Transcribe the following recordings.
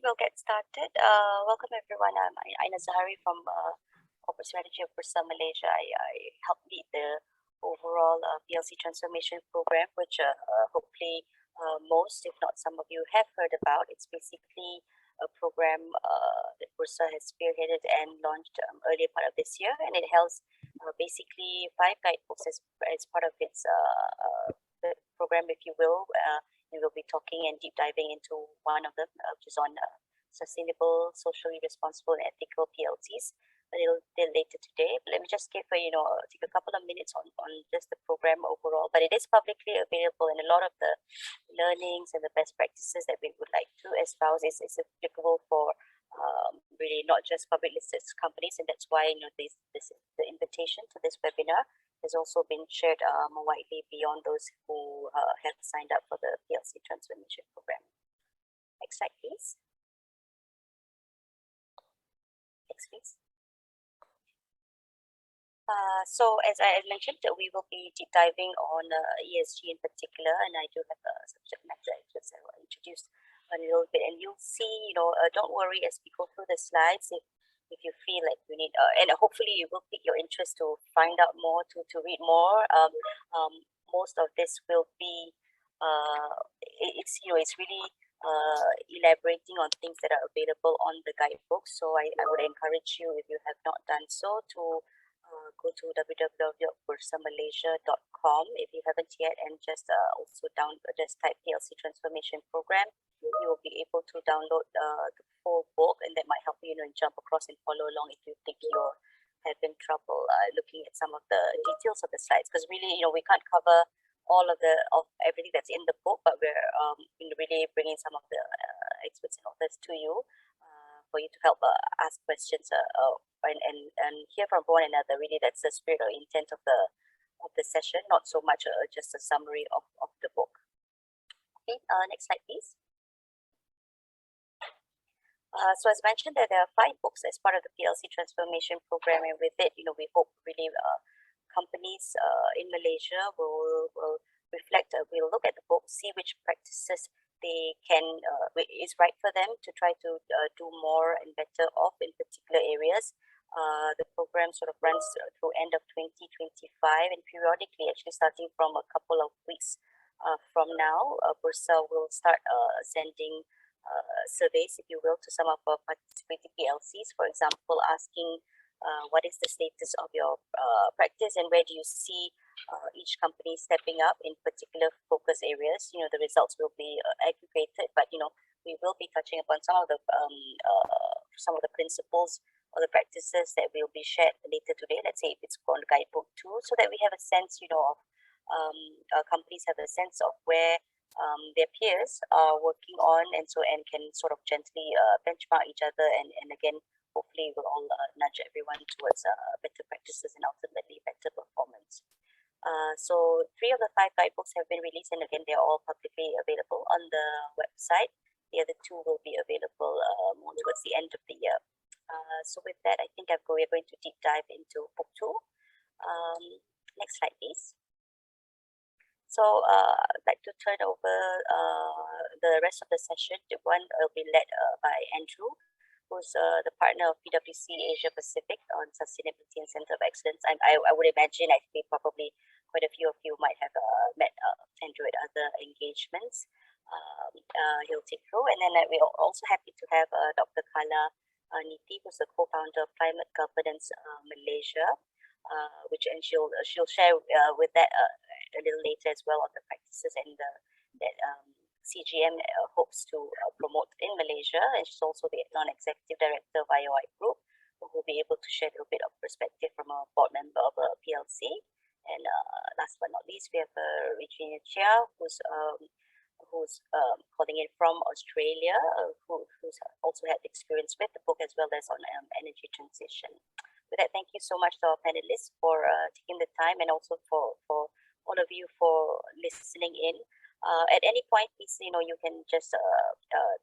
we'll get started. Welcome everyone. I'm Aina Zahari from Corporate Strategy of Bursa Malaysia. I help lead the overall PLC Transformation Program, which hopefully most, if not some of you, have heard about. It's basically a program that Bursa has spearheaded and launched earlier part of this year, and it has basically 5 guidebooks as part of its the program, if you will. We will be talking and deep diving into one of them, which is on sustainable, socially responsible, and ethical PLCs a little bit later today. But let me just give take a couple of minutes on just the program overall. But it is publicly available, and a lot of the learnings and the best practices that we would like to espouse is applicable for really not just public listed companies, and that's why this the invitation to this webinar has also been shared more widely beyond those who have signed up for the PLC Transformation Program. Next slide, please. Next, please. So as I mentioned, we will be deep diving on ESG in particular, and I do have a subject matter experts I will introduce a little bit, and you'll see, don't worry as we go through the slides. If you feel like you need, and hopefully you will pique your interest to find out more, to read more. Most of this will be, it's really elaborating on things that are available on the guidebook. So I would encourage you, if you have not done so, to go to www.bursamalaysia.com if you haven't yet, and just also just type PLC Transformation Program. You will be able to download the full book, and that might help you, and jump across and follow along if you think you're having trouble looking at some of the details of the slides, because really, we can't cover all of everything that's in the book, but we're really bringing some of the experts and authors to you for you to help ask questions and hear from one another. Really, that's the spirit or intent of the session, not so much just a summary of the book. Okay, next slide, please. So as mentioned, there are 5 books as part of the PLC Transformation Program, and with it, we hope really companies in Malaysia will reflect. We'll look at the book, see which practices they can is right for them to try to do more and better off in particular areas. The program sort of runs through end of 2025, and periodically, actually starting from a couple of weeks from now, Bursa will start sending surveys, if you will, to some of our participating PLCs, for example, asking what is the status of your practice, and where do you see each company stepping up in particular focus areas. The results will be aggregated, but we will be touching upon some of the principles or the practices that will be shared later today. Let's say if it's on Guidebook 2, so that we have a sense, of companies have a sense of where their peers are working on, and can sort of gently benchmark each other, and again, hopefully we'll all nudge everyone towards better practices and ultimately better performance. So 3 of the 5 guidebooks have been released, and again, they're all publicly available on the website. The other 2 will be available more towards the end of the year. So with that, I think we're going to deep dive into book 2. Next slide, please. So I'd like to turn over the rest of the session. The one will be led by Andrew, who's the partner of PwC Asia Pacific on Sustainability and Center of Excellence. I would imagine, I think probably quite a few of you might have met Andrew at other engagements. He'll take through, and then we're also happy to have Dr. Kala Niti, who's the co-founder of Climate Governance Malaysia, and she'll share with that a little later as well on the practices and that CGM hopes to promote in Malaysia. And she's also the non-executive director of IOI Group, who will be able to share a little bit of perspective from a board member of a PLC. And last but not least, we have Regina Chia, who's calling in from Australia, who's also had experience with the book as well as on energy transition. With that, thank you so much to our panelists for taking the time, and also for all of you for listening in. At any point, please, you can just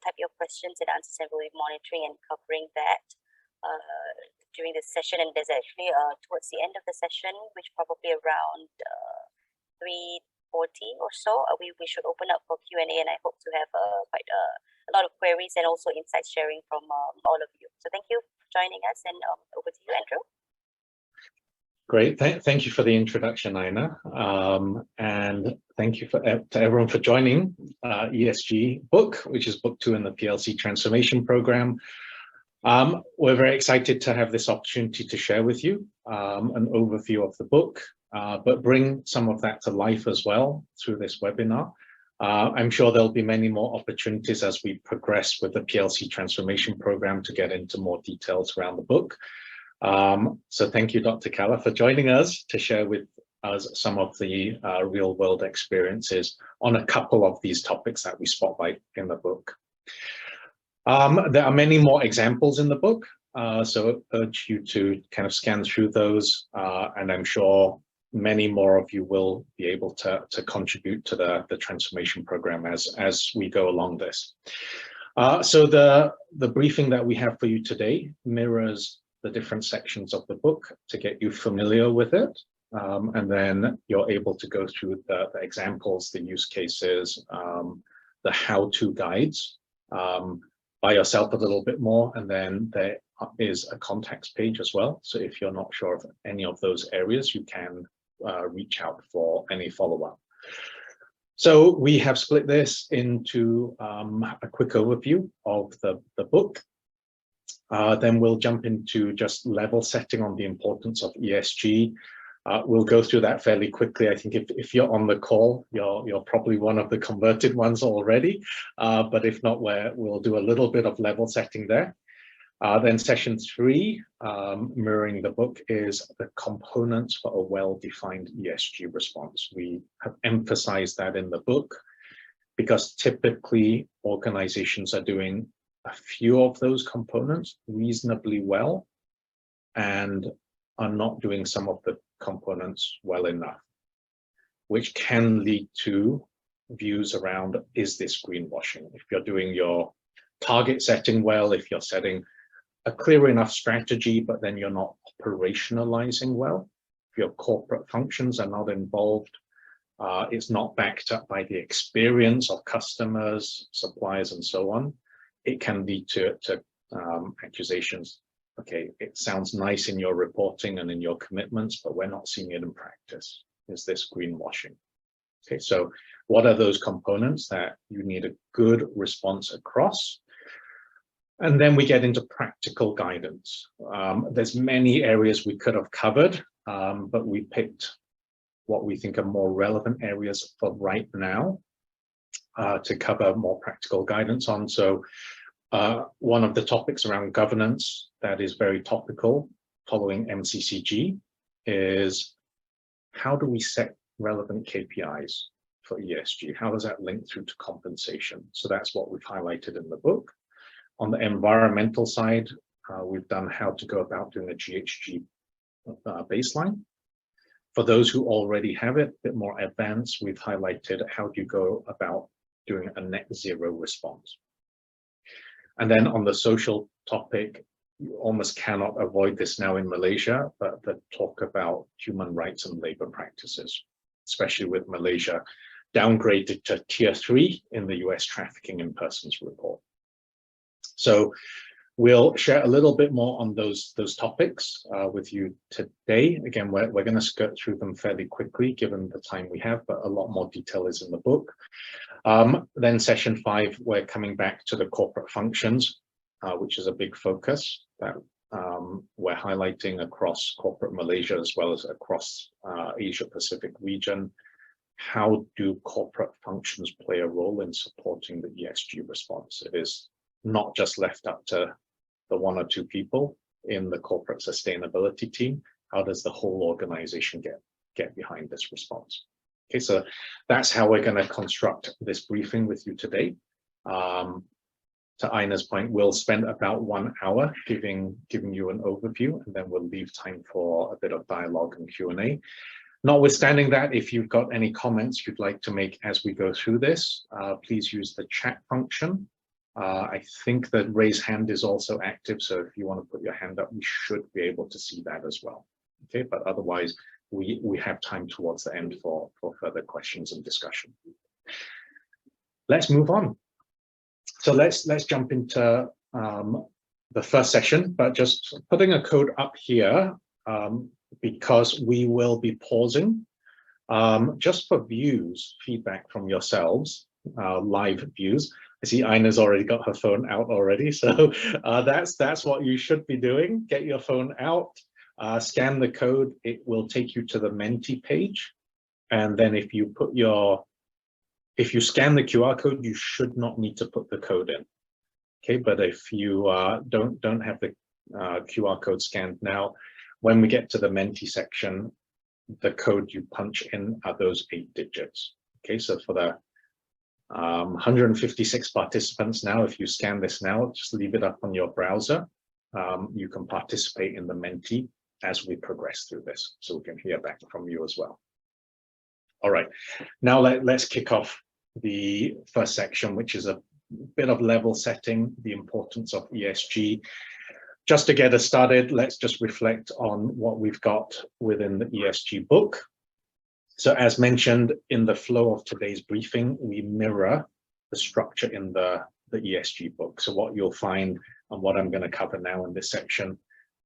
type your questions and answers, and we'll be monitoring and covering that during this session. And there's actually towards the end of the session, which probably around 3 40 or so, we should open up for Q&A, and I hope to have quite a lot of queries and also insight sharing from all of you. So thank you for joining us, and over to you, Andrew. Great. Thank you for the introduction, Aina. And thank you to everyone for joining ESG book, which is book 2 in the PLC Transformation Program. We're very excited to have this opportunity to share with you an overview of the book, but bring some of that to life as well through this webinar. I'm sure there'll be many more opportunities as we progress with the PLC Transformation Program to get into more details around the book. So thank you, Dr. Kala, for joining us to share with us some of the real-world experiences on a couple of these topics that we spotlight in the book. There are many more examples in the book, so I urge you to kind of scan through those, and I'm sure many more of you will be able to contribute to the transformation program as we go along this. So the briefing that we have for you today mirrors the different sections of the book to get you familiar with it, and then you're able to go through the examples, the use cases, the how-to guides by yourself a little bit more, and then there is a contacts page as well. So if you're not sure of any of those areas, you can reach out for any follow-up. So we have split this into a quick overview of the book. Then we'll jump into just level setting on the importance of ESG. We'll go through that fairly quickly. I think if you're on the call, you're probably one of the converted ones already, but if not, we'll do a little bit of level setting there. Then session 3, mirroring the book, is the components for a well-defined ESG response. We have emphasized that in the book because typically organizations are doing a few of those components reasonably well and are not doing some of the components well enough, which can lead to views around, is this greenwashing? If you're doing your target setting well, if you're setting a clear enough strategy, but then you're not operationalizing well, if your corporate functions are not involved, it's not backed up by the experience of customers, suppliers, and so on, it can lead to accusations. Okay, it sounds nice in your reporting and in your commitments, but we're not seeing it in practice. Is this greenwashing? Okay, so what are those components that you need a good response across? And then we get into practical guidance. There's many areas we could have covered, but we picked what we think are more relevant areas for right now to cover more practical guidance on. So one of the topics around governance that is very topical following MCCG is, how do we set relevant KPIs for ESG? How does that link through to compensation? So that's what we've highlighted in the book. On the environmental side, we've done how to go about doing a GHG baseline. For those who already have it, a bit more advanced, we've highlighted how do you go about doing a net zero response. And then on the social topic, you almost cannot avoid this now in Malaysia, but the talk about human rights and labor practices, especially with Malaysia downgraded to tier 3 in the US trafficking in persons report. So we'll share a little bit more on those topics with you today. Again, we're going to skirt through them fairly quickly given the time we have, but a lot more detail is in the book. Then session 5, we're coming back to the corporate functions, which is a big focus that we're highlighting across corporate Malaysia as well as across Asia Pacific region. How do corporate functions play a role in supporting the ESG response? It is not just left up to the 1 or 2 people in the corporate sustainability team. How does the whole organization get behind this response? Okay, so that's how we're going to construct this briefing with you today. To Aina's point, we'll spend about 1 hour giving you an overview, and then we'll leave time for a bit of dialogue and Q&A. Notwithstanding that, if you've got any comments you'd like to make as we go through this, please use the chat function. I think that raise hand is also active, so if you want to put your hand up, we should be able to see that as well. Okay, but otherwise, we have time towards the end for further questions and discussion. Let's move on. So let's jump into the first session, but just putting a code up here because we will be pausing just for views, feedback from yourselves, live views. I see Ina's already got her phone out already, so that's what you should be doing. Get your phone out, scan the code. It will take you to the mentee page, and then if you scan the QR code, you should not need to put the code in. Okay, but if you don't have the QR code scanned now, when we get to the mentee section, the code you punch in are those 8 digits. Okay, so for the 156 participants now, if you scan this now, just leave it up on your browser. You can participate in the mentee as we progress through this, so we can hear back from you as well. All right, now let's kick off the first section, which is a bit of level setting, the importance of ESG. Just to get us started, let's just reflect on what we've got within the ESG book. So as mentioned in the flow of today's briefing, we mirror the structure in the ESG book. So what you'll find and what I'm going to cover now in this section,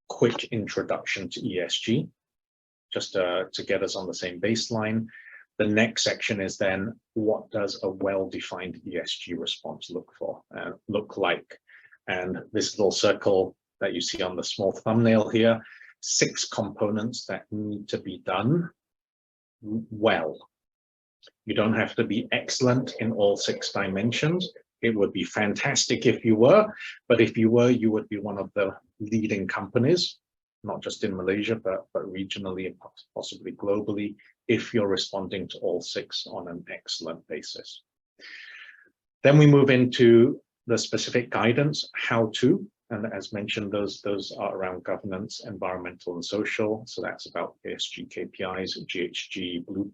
quick introduction to ESG, just to get us on the same baseline. The next section is then, what does a well-defined ESG response look like? And this little circle that you see on the small thumbnail here, 6 components that need to be done well. You don't have to be excellent in all 6 dimensions. It would be fantastic if you were, but if you were, you would be one of the leading companies, not just in Malaysia, but regionally and possibly globally, if you're responding to all 6 on an excellent basis. Then we move into the specific guidance, how to, and as mentioned, those are around governance, environmental and social. So that's about ESG KPIs, GHG, blue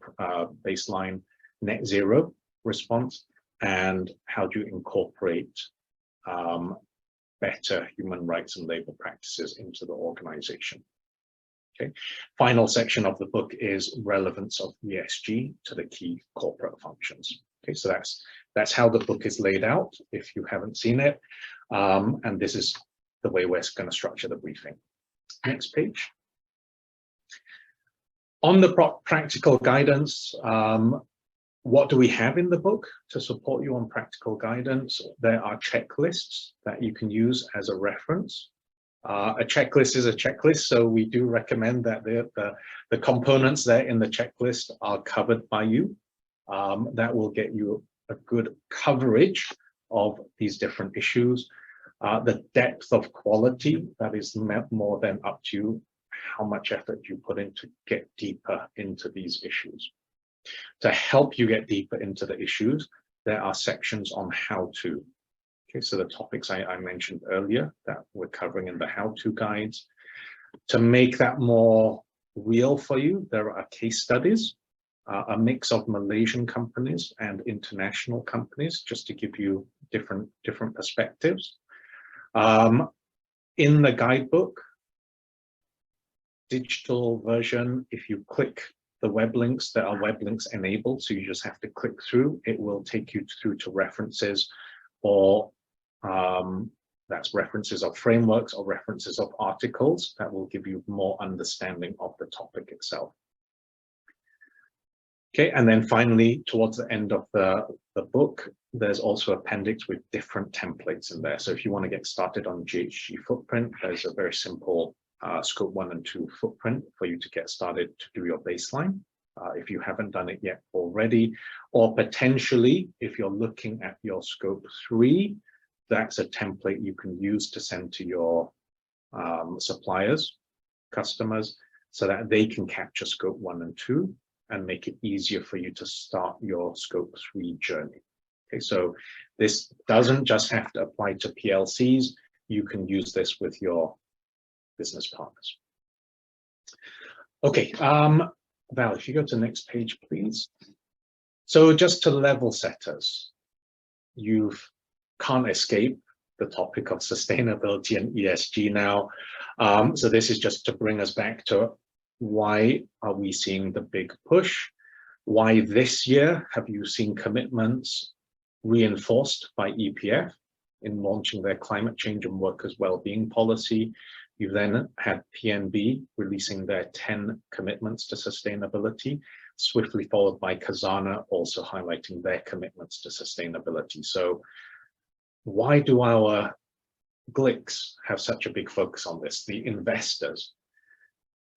baseline, net zero response, and how do you incorporate better human rights and labor practices into the organization. Okay. Final section of the book is relevance of ESG to the key corporate functions. Okay, so that's how the book is laid out if you haven't seen it, and this is the way we're going to structure the briefing. Next page. On the practical guidance, what do we have in the book to support you on practical guidance? There are checklists that you can use as a reference. A checklist is a checklist, so we do recommend that the components there in the checklist are covered by you. That will get you a good coverage of these different issues. The depth of quality, that is more than up to you, how much effort you put in to get deeper into these issues. To help you get deeper into the issues, there are sections on how to. Okay, so the topics I mentioned earlier that we're covering in the how-to guides. To make that more real for you, there are case studies, a mix of Malaysian companies and international companies, just to give you different perspectives. In the guidebook, digital version, if you click the web links, there are web links enabled, so you just have to click through. It will take you through to references, or that's references of frameworks or references of articles that will give you more understanding of the topic itself. Okay, and then finally, towards the end of the book, there's also appendix with different templates in there. So if you want to get started on GHG footprint, there's a very simple scope 1 and 2 footprint for you to get started to do your baseline. If you haven't done it yet already, or potentially if you're looking at your scope 3, that's a template you can use to send to your suppliers, customers, so that they can capture scope 1 and 2 and make it easier for you to start your scope 3 journey. Okay, so this doesn't just have to apply to PLCs. You can use this with your business partners. Okay, Val, if you go to the next page, please. So just to level setters, you can't escape the topic of sustainability and ESG now. So this is just to bring us back to Why are we seeing the big push? Why this year have you seen commitments reinforced by EPF in launching their climate change and workers' well-being policy? You then had PNB releasing their 10 commitments to sustainability, swiftly followed by Khazanah also highlighting their commitments to sustainability. So why do our GLICs have such a big focus on this, the investors?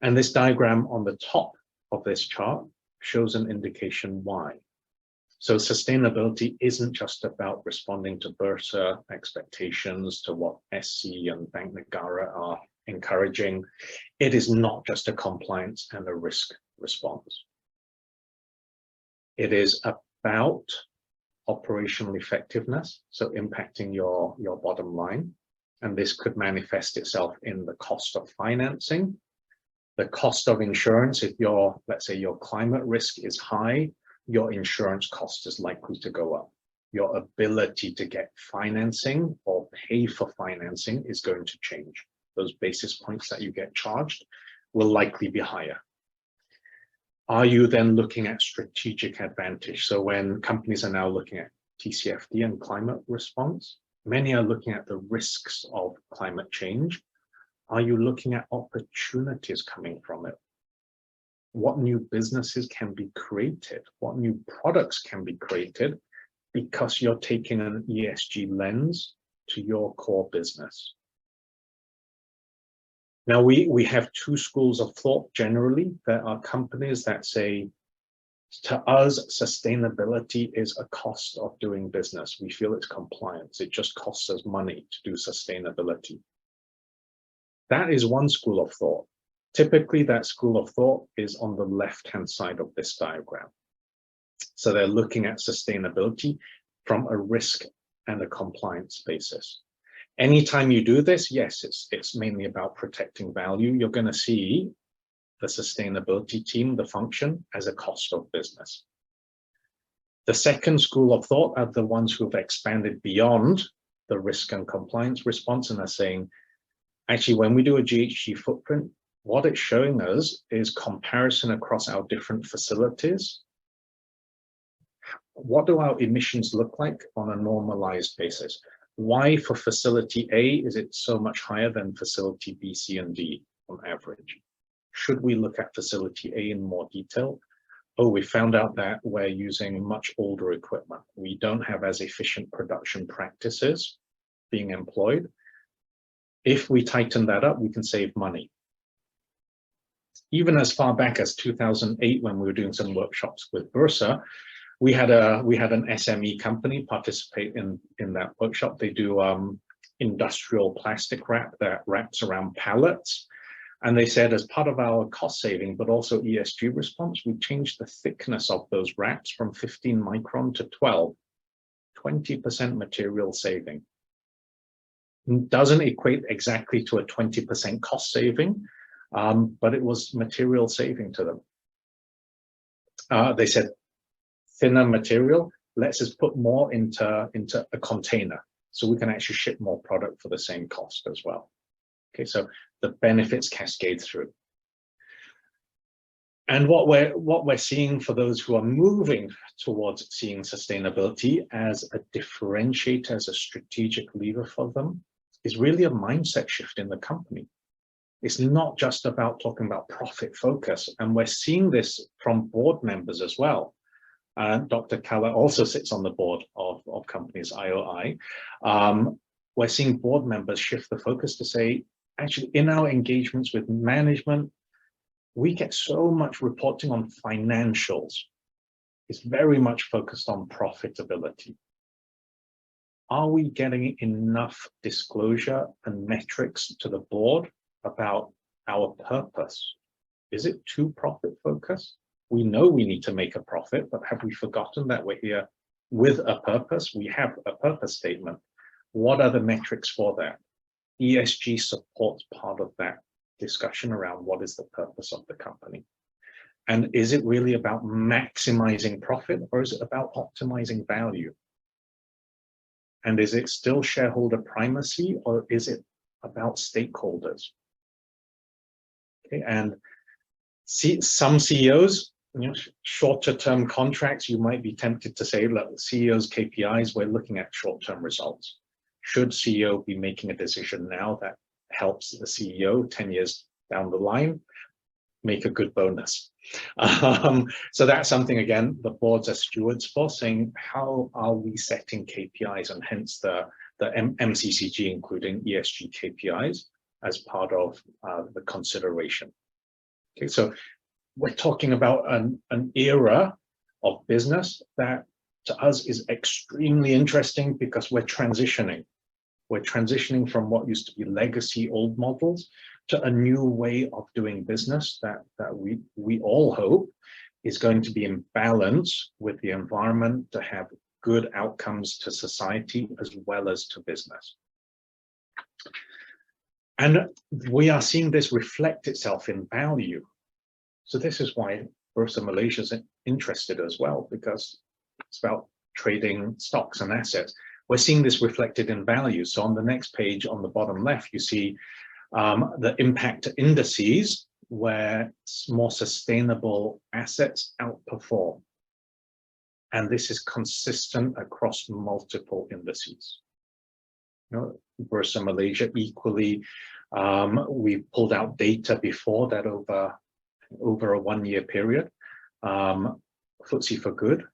And this diagram on the top of this chart shows an indication why. So sustainability isn't just about responding to Bursa expectations, to what SC and Bank Negara are encouraging. It is not just a compliance and a risk response. It is about operational effectiveness, so impacting your bottom line. And this could manifest itself in the cost of financing, the cost of insurance. If let's say your climate risk is high, your insurance cost is likely to go up. Your ability to get financing or pay for financing is going to change. Those basis points that you get charged will likely be higher. Are you then looking at strategic advantage? So when companies are now looking at TCFD and climate response, many are looking at the risks of climate change. Are you looking at opportunities coming from it? What new businesses can be created? What new products can be created because you're taking an ESG lens to your core business? Now, we have two schools of thought generally. There are companies that say, to us, sustainability is a cost of doing business. We feel it's compliance. It just costs us money to do sustainability. That is one school of thought. Typically, that school of thought is on the left-hand side of this diagram. So they're looking at sustainability from a risk and a compliance basis. Anytime you do this, yes, it's mainly about protecting value. You're going to see the sustainability team, the function, as a cost of business. The second school of thought are the ones who have expanded beyond the risk and compliance response and are saying, actually, when we do a GHG footprint, what it's showing us is comparison across our different facilities. What do our emissions look like on a normalized basis? Why for facility A is it so much higher than facility B, C, and D on average? Should we look at facility A in more detail? Oh, we found out that we're using much older equipment. We don't have as efficient production practices being employed. If we tighten that up, we can save money. Even as far back as 2008, when we were doing some workshops with Bursa, we had an SME company participate in that workshop. They do industrial plastic wrap that wraps around pallets. And they said, as part of our cost saving, but also ESG response, we changed the thickness of those wraps from 15 micron to 12, 20% material saving. Doesn't equate exactly to a 20% cost saving, but it was material saving to them. They said, thinner material lets us put more into a container, so we can actually ship more product for the same cost as well. Okay, so the benefits cascade through. And what we're seeing for those who are moving towards seeing sustainability as a differentiator, as a strategic lever for them, is really a mindset shift in the company. It's not just about talking about profit focus, and we're seeing this from board members as well. Dr. Kala also sits on the board of companies IOI. We're seeing board members shift the focus to say, actually, in our engagements with management, we get so much reporting on financials. It's very much focused on profitability. Are we getting enough disclosure and metrics to the board about our purpose? Is it too profit focused? We know we need to make a profit, but have we forgotten that we're here with a purpose? We have a purpose statement. What are the metrics for that? ESG supports part of that discussion around what is the purpose of the company. And is it really about maximizing profit, or is it about optimizing value? And is it still shareholder primacy, or is it about stakeholders? Okay, and some CEOs, shorter term contracts, you might be tempted to say, look, CEO's KPIs, we're looking at short-term results. Should CEO be making a decision now that helps the CEO 10 years down the line make a good bonus? So that's something, again, the boards are stewards for, saying how are we setting KPIs, and hence the MCCG including ESG KPIs as part of the consideration. Okay, so we're talking about an era of business that to us is extremely interesting, because we're transitioning. We're transitioning from what used to be legacy old models to a new way of doing business that we all hope is going to be in balance with the environment to have good outcomes to society as well as to business. And we are seeing this reflect itself in value. So this is why Bursa Malaysia is interested as well, because it's about trading stocks and assets. We're seeing this reflected in value. So on the next page, on the bottom left, you see the impact indices, where more sustainable assets outperform. And this is consistent across multiple indices. Bursa Malaysia equally, we pulled out data before that over a 1 year period. FTSE for Good,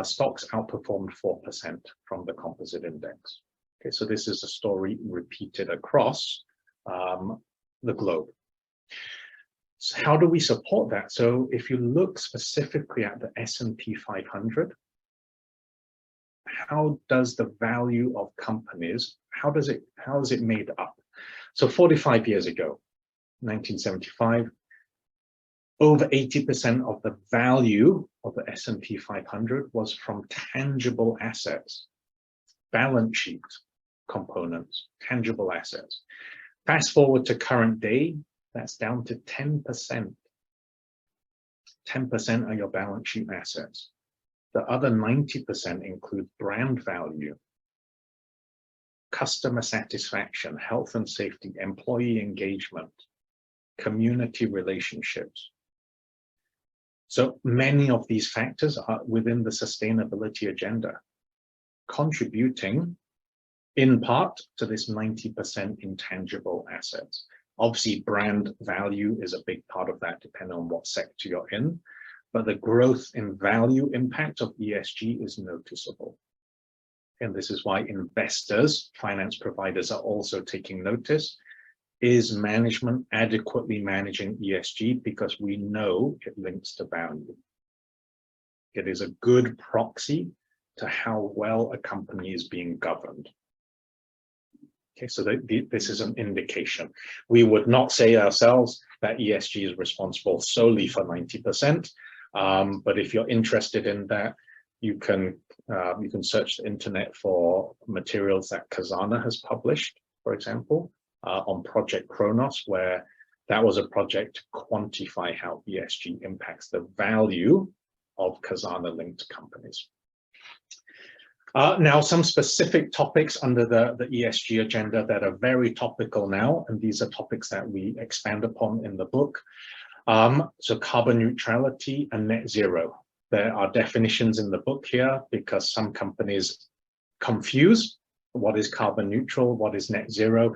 stocks outperformed 4% from the composite index. Okay, so this is a story repeated across the globe. So how do we support that? So if you look specifically at the S&P 500, how does the value of companies, how is it made up? So 45 years ago, 1975, over 80% of the value of the S&P 500 was from tangible assets, balance sheet components, tangible assets. Fast forward to current day, that's down to 10%. 10% are your balance sheet assets. The other 90% include brand value, customer satisfaction, health and safety, employee engagement, community relationships. So many of these factors are within the sustainability agenda, contributing in part to this 90% intangible assets. Obviously, brand value is a big part of that, depending on what sector you're in, but the growth in value impact of ESG is noticeable. And this is why investors, finance providers are also taking notice. Is management adequately managing ESG? Because we know it links to value. It is a good proxy to how well a company is being governed. Okay, so this is an indication. We would not say ourselves that ESG is responsible solely for 90%, but if you're interested in that, you can search the internet for materials that Khazanah has published, for example, on Project Kronos, where that was a project to quantify how ESG impacts the value of Khazanah-linked companies. Now, some specific topics under the ESG agenda that are very topical now, and these are topics that we expand upon in the book. So carbon neutrality and net zero. There are definitions in the book here because some companies confuse what is carbon neutral, what is net zero.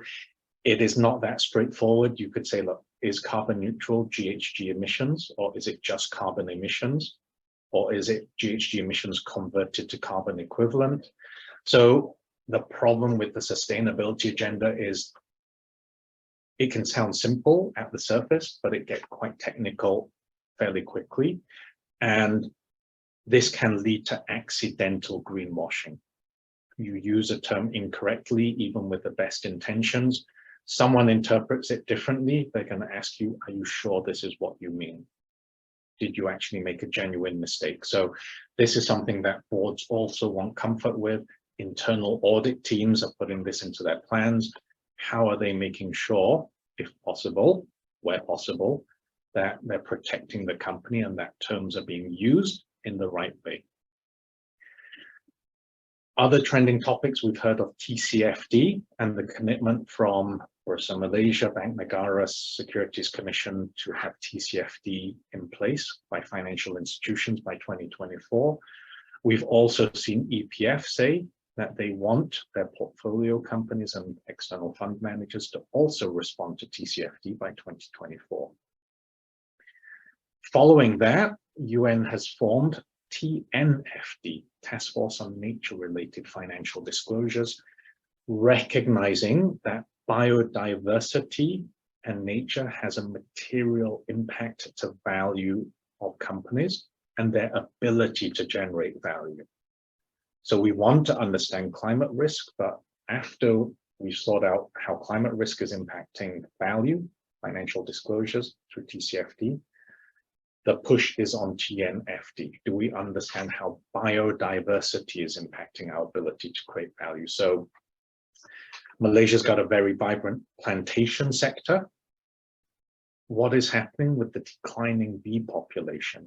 It is not that straightforward. You could say, look, is carbon neutral GHG emissions, or is it just carbon emissions? Or is it GHG emissions converted to carbon equivalent? So the problem with the sustainability agenda is it can sound simple at the surface, but it gets quite technical fairly quickly. And this can lead to accidental greenwashing. You use a term incorrectly, even with the best intentions. Someone interprets it differently. They're going to ask you, are you sure this is what you mean? Did you actually make a genuine mistake? So this is something that boards also want comfort with. Internal audit teams are putting this into their plans. How are they making sure, if possible, where possible, that they're protecting the company and that terms are being used in the right way? Other trending topics, we've heard of TCFD and the commitment from for Malaysia, Bank Negara Securities Commission to have TCFD in place by financial institutions by 2024. We've also seen EPF say that they want their portfolio companies and external fund managers to also respond to TCFD by 2024. Following that, UN has formed TNFD, Task Force on Nature-Related Financial Disclosures, recognizing that biodiversity and nature has a material impact to value of companies and their ability to generate value. So we want to understand climate risk, but after we've sought out how climate risk is impacting value, financial disclosures through TCFD, the push is on TNFD. Do we understand how biodiversity is impacting our ability to create value? So Malaysia's got a very vibrant plantation sector. What is happening with the declining bee population?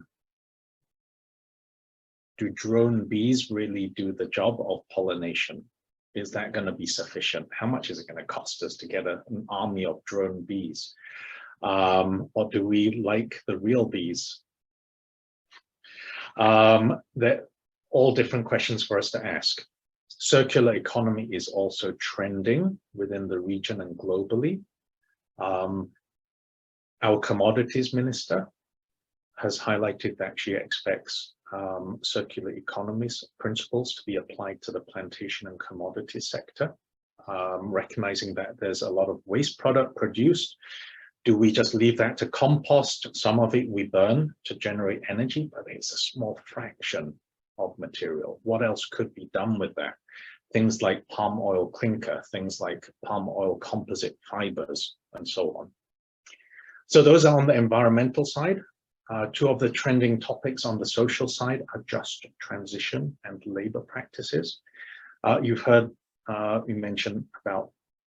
Do drone bees really do the job of pollination? Is that going to be sufficient? How much is it going to cost us to get an army of drone bees? Or do we like the real bees? They're all different questions for us to ask. Circular economy is also trending within the region and globally. Our commodities minister has highlighted that she expects circular economies principles to be applied to the plantation and commodity sector, recognizing that there's a lot of waste product produced. Do we just leave that to compost? Some of it we burn to generate energy, but it's a small fraction of material. What else could be done with that? Things like palm oil clinker, things like palm oil composite fibers, and so on. So those are on the environmental side. Two of the trending topics on the social side are just transition and labor practices. You've heard me mention about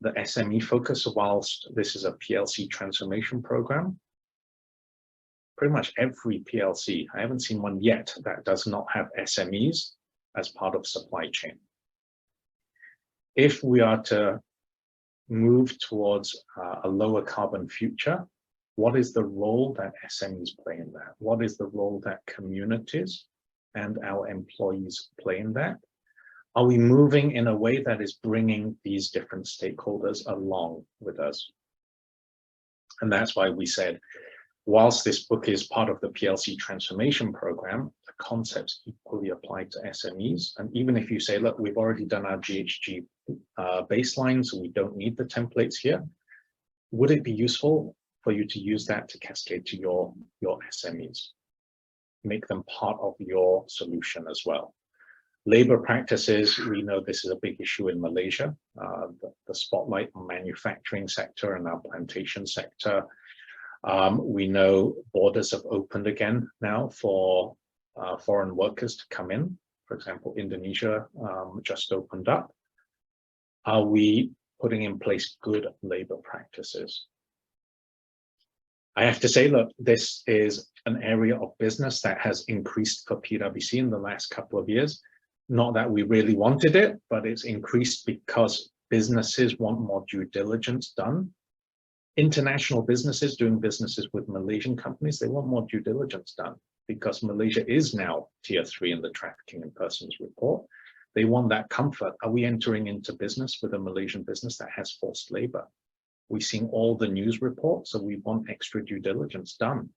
the SME focus. Whilst this is a PLC transformation program, pretty much every PLC, I haven't seen one yet that does not have SMEs as part of supply chain. If we are to move towards a lower carbon future, what is the role that SMEs play in that? What is the role that communities and our employees play in that? Are we moving in a way that is bringing these different stakeholders along with us? And that's why we said, whilst this book is part of the PLC Transformation Program, the concepts equally apply to SMEs. And even if you say, look, we've already done our GHG baseline, so we don't need the templates here, would it be useful for you to use that to cascade to your SMEs? Make them part of your solution as well. Labor practices, we know this is a big issue in Malaysia, the spotlight on manufacturing sector and our plantation sector. We know borders have opened again now for foreign workers to come in. For example, Indonesia just opened up. Are we putting in place good labor practices? I have to say, look, this is an area of business that has increased for PwC in the last couple of years. Not that we really wanted it, but it's increased because businesses want more due diligence done. International businesses doing businesses with Malaysian companies, they want more due diligence done because Malaysia is now tier 3 in the trafficking in persons report. They want that comfort. Are we entering into business with a Malaysian business that has forced labor? We've seen all the news reports, so we want extra due diligence done.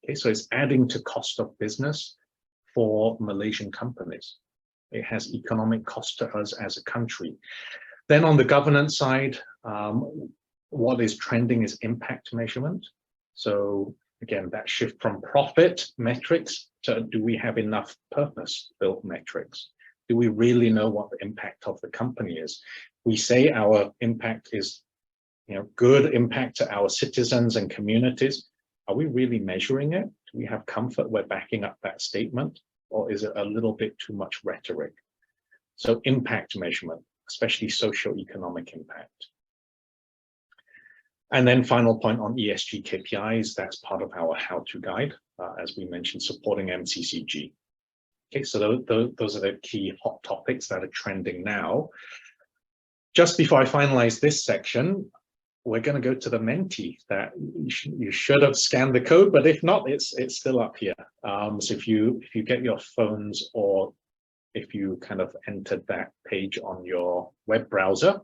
Okay, so it's adding to cost of business for Malaysian companies. It has economic cost to us as a country. Then on the governance side, what is trending is impact measurement. So again, that shift from profit metrics to do we have enough purpose-built metrics? Do we really know what the impact of the company is? We say our impact is, good impact to our citizens and communities. Are we really measuring it? Do we have comfort we're backing up that statement? Or is it a little bit too much rhetoric? So impact measurement, especially socio-economic impact. And then final point on ESG KPIs, that's part of our how-to guide, as we mentioned, supporting MCCG. Okay, so those are the key hot topics that are trending now. just before I finalize this section, we're going to go to the mentee. That you should have scanned the code, but if not, it's still up here. So if you get your phones, or if you kind of entered that page on your web browser,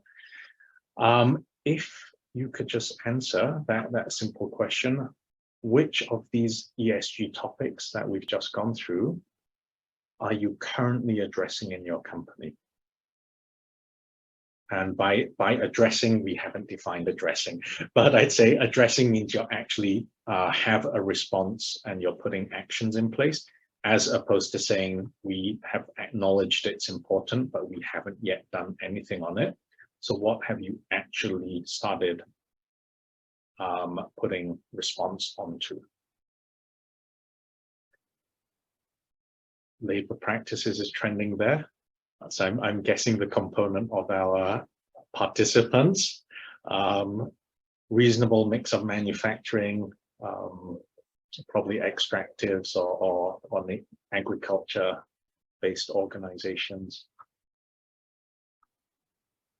if you could just answer that simple question: which of these ESG topics that we've just gone through are you currently addressing in your company? And by addressing, we haven't defined addressing, but I'd say addressing means you're actually have a response and you're putting actions in place, as opposed to saying we have acknowledged it's important, but we haven't yet done anything on it. So what have you actually started putting response onto? Labor practices is trending there. So I'm guessing the component of our participants. Reasonable mix of manufacturing, probably extractives or on the agriculture-based organizations.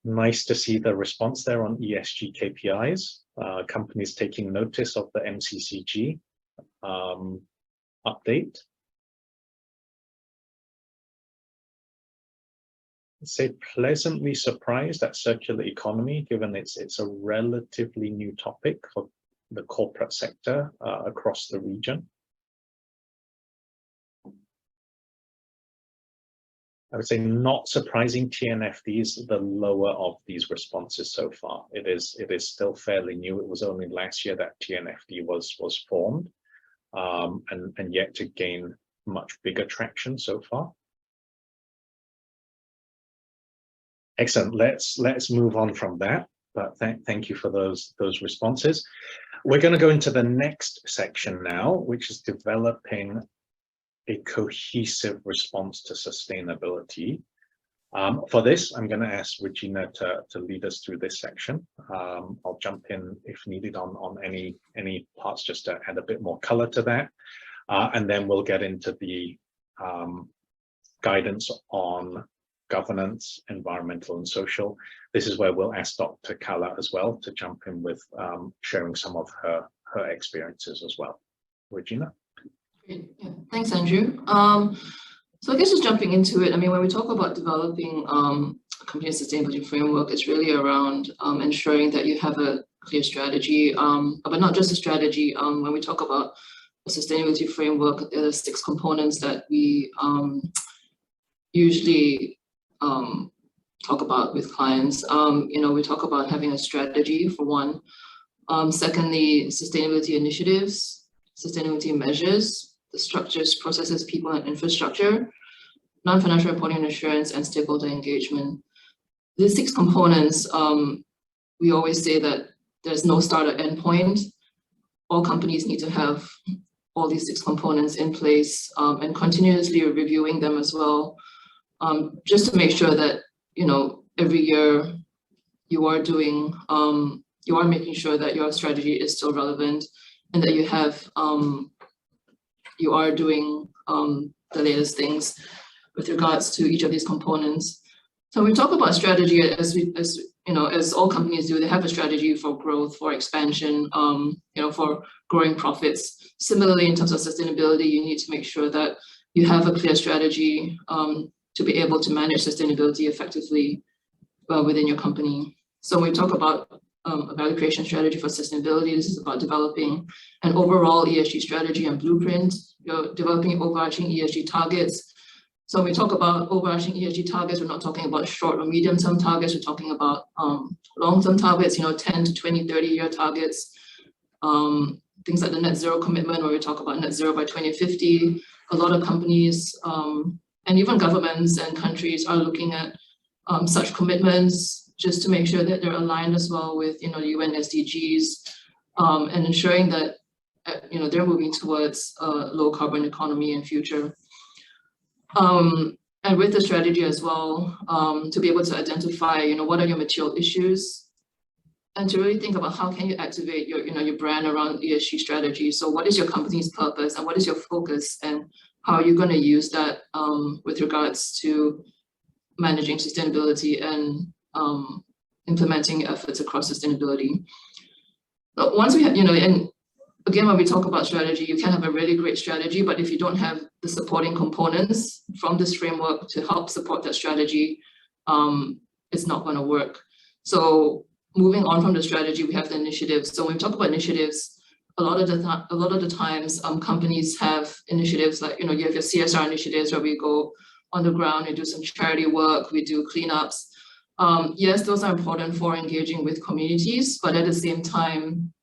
Nice to see the response there on ESG KPIs. Companies taking notice of the MCCG update. Say pleasantly surprised at circular economy, given it's a relatively new topic for the corporate sector across the region. I would say not surprising, TNFD is the lower of these responses so far. It is still fairly new. It was only last year that TNFD was formed, and yet to gain much bigger traction so far. Excellent. Let's move on from that. But thank you for those responses. We're going to go into the next section now, which is developing a cohesive response to sustainability. For this, I'm going to ask Regina to lead us through this section. I'll jump in if needed on any parts, just to add a bit more color to that, and then we'll get into the guidance on governance, environmental and social. This is where we'll ask Dr. Kala as well to jump in with sharing some of her experiences as well. Regina? Great. Yeah. Thanks, Andrew. So I guess just jumping into it, I mean, when we talk about developing a company sustainability framework, it's really around ensuring that you have a clear strategy, but not just a strategy. When we talk about a sustainability framework, there are 6 components that we usually talk about with clients. We talk about having a strategy for one. Secondly, sustainability initiatives, sustainability measures, the structures, processes, people, and infrastructure, non-financial reporting and assurance, and stakeholder engagement. These 6 components, we always say that there's no start or end point. All companies need to have all these 6 components in place, and continuously reviewing them as well. Just to make sure that, every year you are doing, you are making sure that your strategy is still relevant, and that you have, you are doing the latest things with regards to each of these components. So when we talk about strategy, as all companies do, they have a strategy for growth, for expansion, for growing profits. Similarly, in terms of sustainability, you need to make sure that you have a clear strategy to be able to manage sustainability effectively within your company. So when we talk about a value creation strategy for sustainability, this is about developing an overall ESG strategy and blueprint. You're developing overarching ESG targets. So when we talk about overarching ESG targets, we're not talking about short or medium-term targets. We're talking about long-term targets, 10 to 20, 30-year targets. Things like the net zero commitment, where we talk about net zero by 2050. A lot of companies and even governments and countries are looking at such commitments, just to make sure that they're aligned as well with UN SDGs, and ensuring that they're moving towards a low carbon economy in future. And with the strategy as well, to be able to identify what are your material issues, and to really think about how can you activate your brand around ESG strategy. So what is your company's purpose, and what is your focus, and how are you going to use that with regards to managing sustainability and implementing efforts across sustainability. But once we have, and again, when we talk about strategy, you can have a really great strategy, but if you don't have the supporting components from this framework to help support that strategy, it's not going to work. So moving on from the strategy, we have the initiatives. So when we talk about initiatives, a lot of the times, companies have initiatives like, you have your CSR initiatives where we go on the ground, we do some charity work, we do cleanups. Yes, those are important for engaging with communities, but at the same time,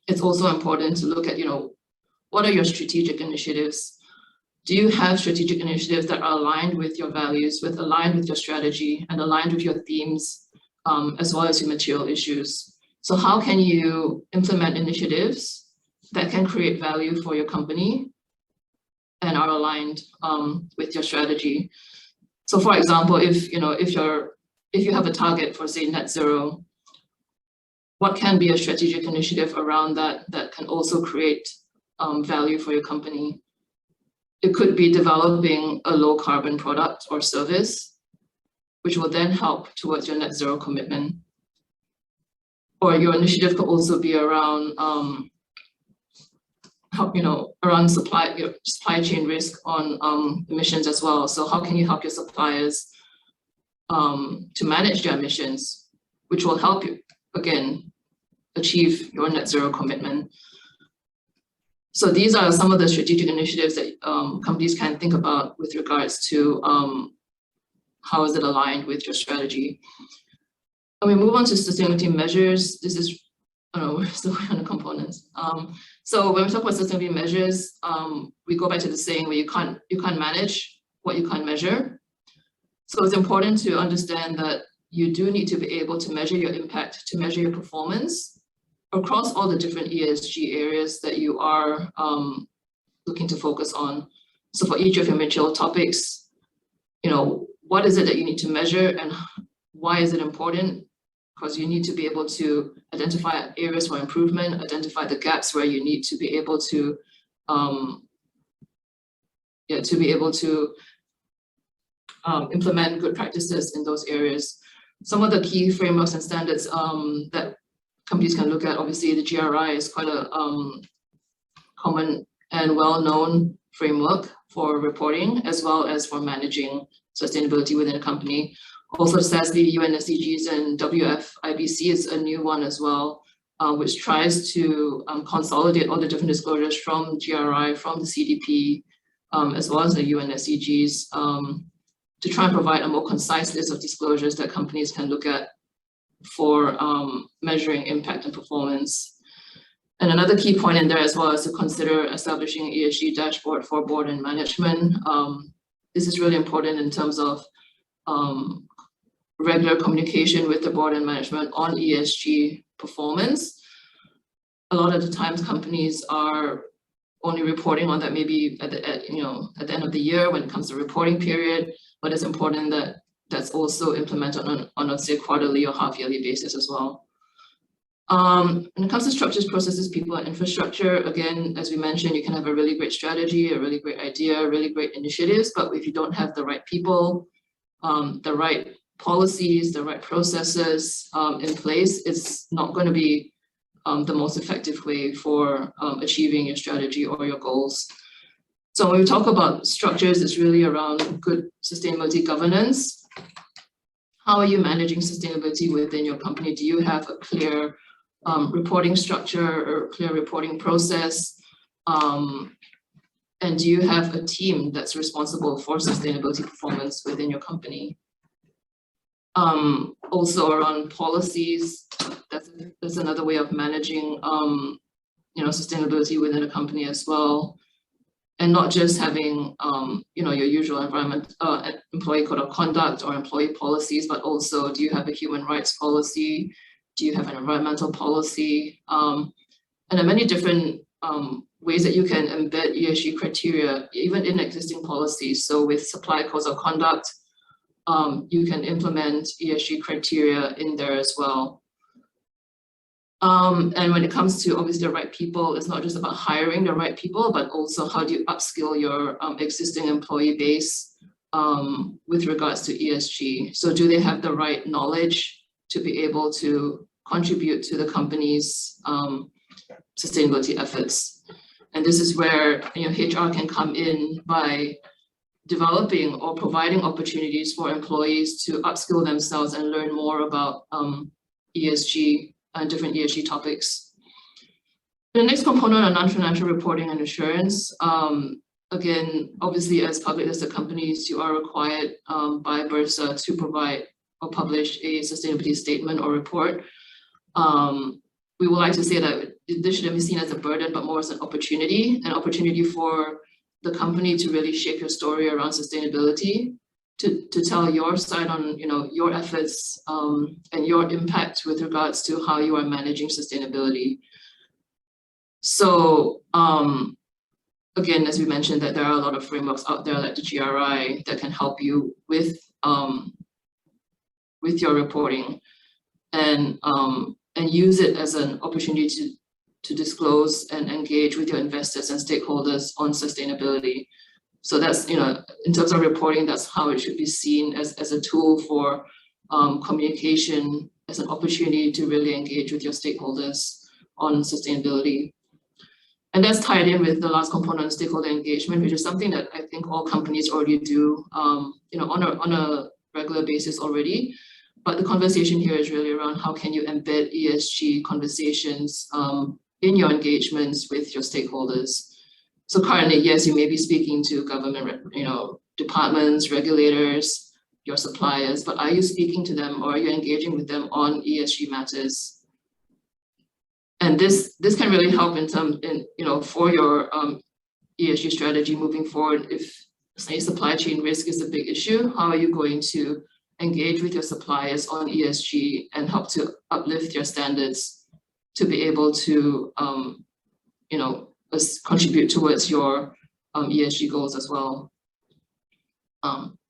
it's also important to look at, what are your strategic initiatives? Do you have strategic initiatives that are aligned with your values, aligned with your strategy, and aligned with your themes, as well as your material issues? So how can you implement initiatives that can create value for your company and are aligned with your strategy? So for example, if you have a target for, say, net zero, what can be a strategic initiative around that can also create value for your company? It could be developing a low carbon product or service, which will then help towards your net zero commitment. Or your initiative could also be around around supply chain risk on emissions as well. So how can you help your suppliers to manage their emissions, which will help you, again, achieve your net zero commitment. So these are some of the strategic initiatives that companies can think about with regards to how is it aligned with your strategy. And we move on to sustainability measures. This is, we're still on the components. So when we talk about sustainability measures, we go back to the saying where you can't manage what you can't measure. So it's important to understand that you do need to be able to measure your impact, to measure your performance across all the different ESG areas that you are looking to focus on. So for each of your material topics, what is it that you need to measure and why is it important? Because you need to be able to identify areas for improvement, identify the gaps where you need to be able to, implement good practices in those areas. Some of the key frameworks and standards that companies can look at, obviously the GRI is quite a common and well-known framework for reporting as well as for managing sustainability within a company. Also SASB, UN SDGs, and WFIBC is a new one as well, which tries to consolidate all the different disclosures from GRI, from the CDP, as well as the UN SDGs, to try and provide a more concise list of disclosures that companies can look at for measuring impact and performance. And another key point in there as well is to consider establishing an ESG dashboard for board and management. This is really important in terms of regular communication with the board and management on ESG performance. A lot of the times companies are only reporting on that maybe at the end of the year when it comes to reporting period, but it's important that that's also implemented on a say quarterly or half-yearly basis as well. When it comes to structures, processes, people, and infrastructure, again, as we mentioned, you can have a really great strategy, a really great idea, really great initiatives, but if you don't have the right people, the right policies, the right processes in place, it's not going to be the most effective way for achieving your strategy or your goals. So when we talk about structures, it's really around good sustainability governance. How are you managing sustainability within your company? Do you have a clear reporting structure or clear reporting process? And do you have a team that's responsible for sustainability performance within your company? Also around policies, that's another way of managing sustainability within a company as well. And not just having your usual employee code of conduct or employee policies, but also do you have a human rights policy? Do you have an environmental policy? And there are many different ways that you can embed ESG criteria, even in existing policies. So with supply codes of conduct, you can implement ESG criteria in there as well. And when it comes to obviously the right people, it's not just about hiring the right people, but also how do you upskill your existing employee base with regards to ESG. So do they have the right knowledge to be able to contribute to the company's sustainability efforts. And this is where HR can come in by developing or providing opportunities for employees to upskill themselves and learn more about ESG and different ESG topics. The next component on non-financial reporting and assurance. Again, obviously, as public listed companies, you are required by BRSA to provide or publish a sustainability statement or report. We would like to say that this shouldn't be seen as a burden, but more as an opportunity for the company to really shape your story around sustainability, to tell your side on your efforts and your impact with regards to how you are managing sustainability. So again, as we mentioned, that there are a lot of frameworks out there like the GRI that can help you with your reporting and use it as an opportunity to disclose and engage with your investors and stakeholders on sustainability. So that's, in terms of reporting, that's how it should be seen as a tool for communication, as an opportunity to really engage with your stakeholders on sustainability. And that's tied in with the last component, stakeholder engagement, which is something that I think all companies already do, on a regular basis already. But the conversation here is really around how can you embed ESG conversations in your engagements with your stakeholders. So currently, yes, you may be speaking to government, departments, regulators, your suppliers, but are you speaking to them or are you engaging with them on ESG matters? And this can really help for your ESG strategy moving forward. If, say, supply chain risk is a big issue, how are you going to engage with your suppliers on ESG and help to uplift your standards to be able to, contribute towards your ESG goals as well.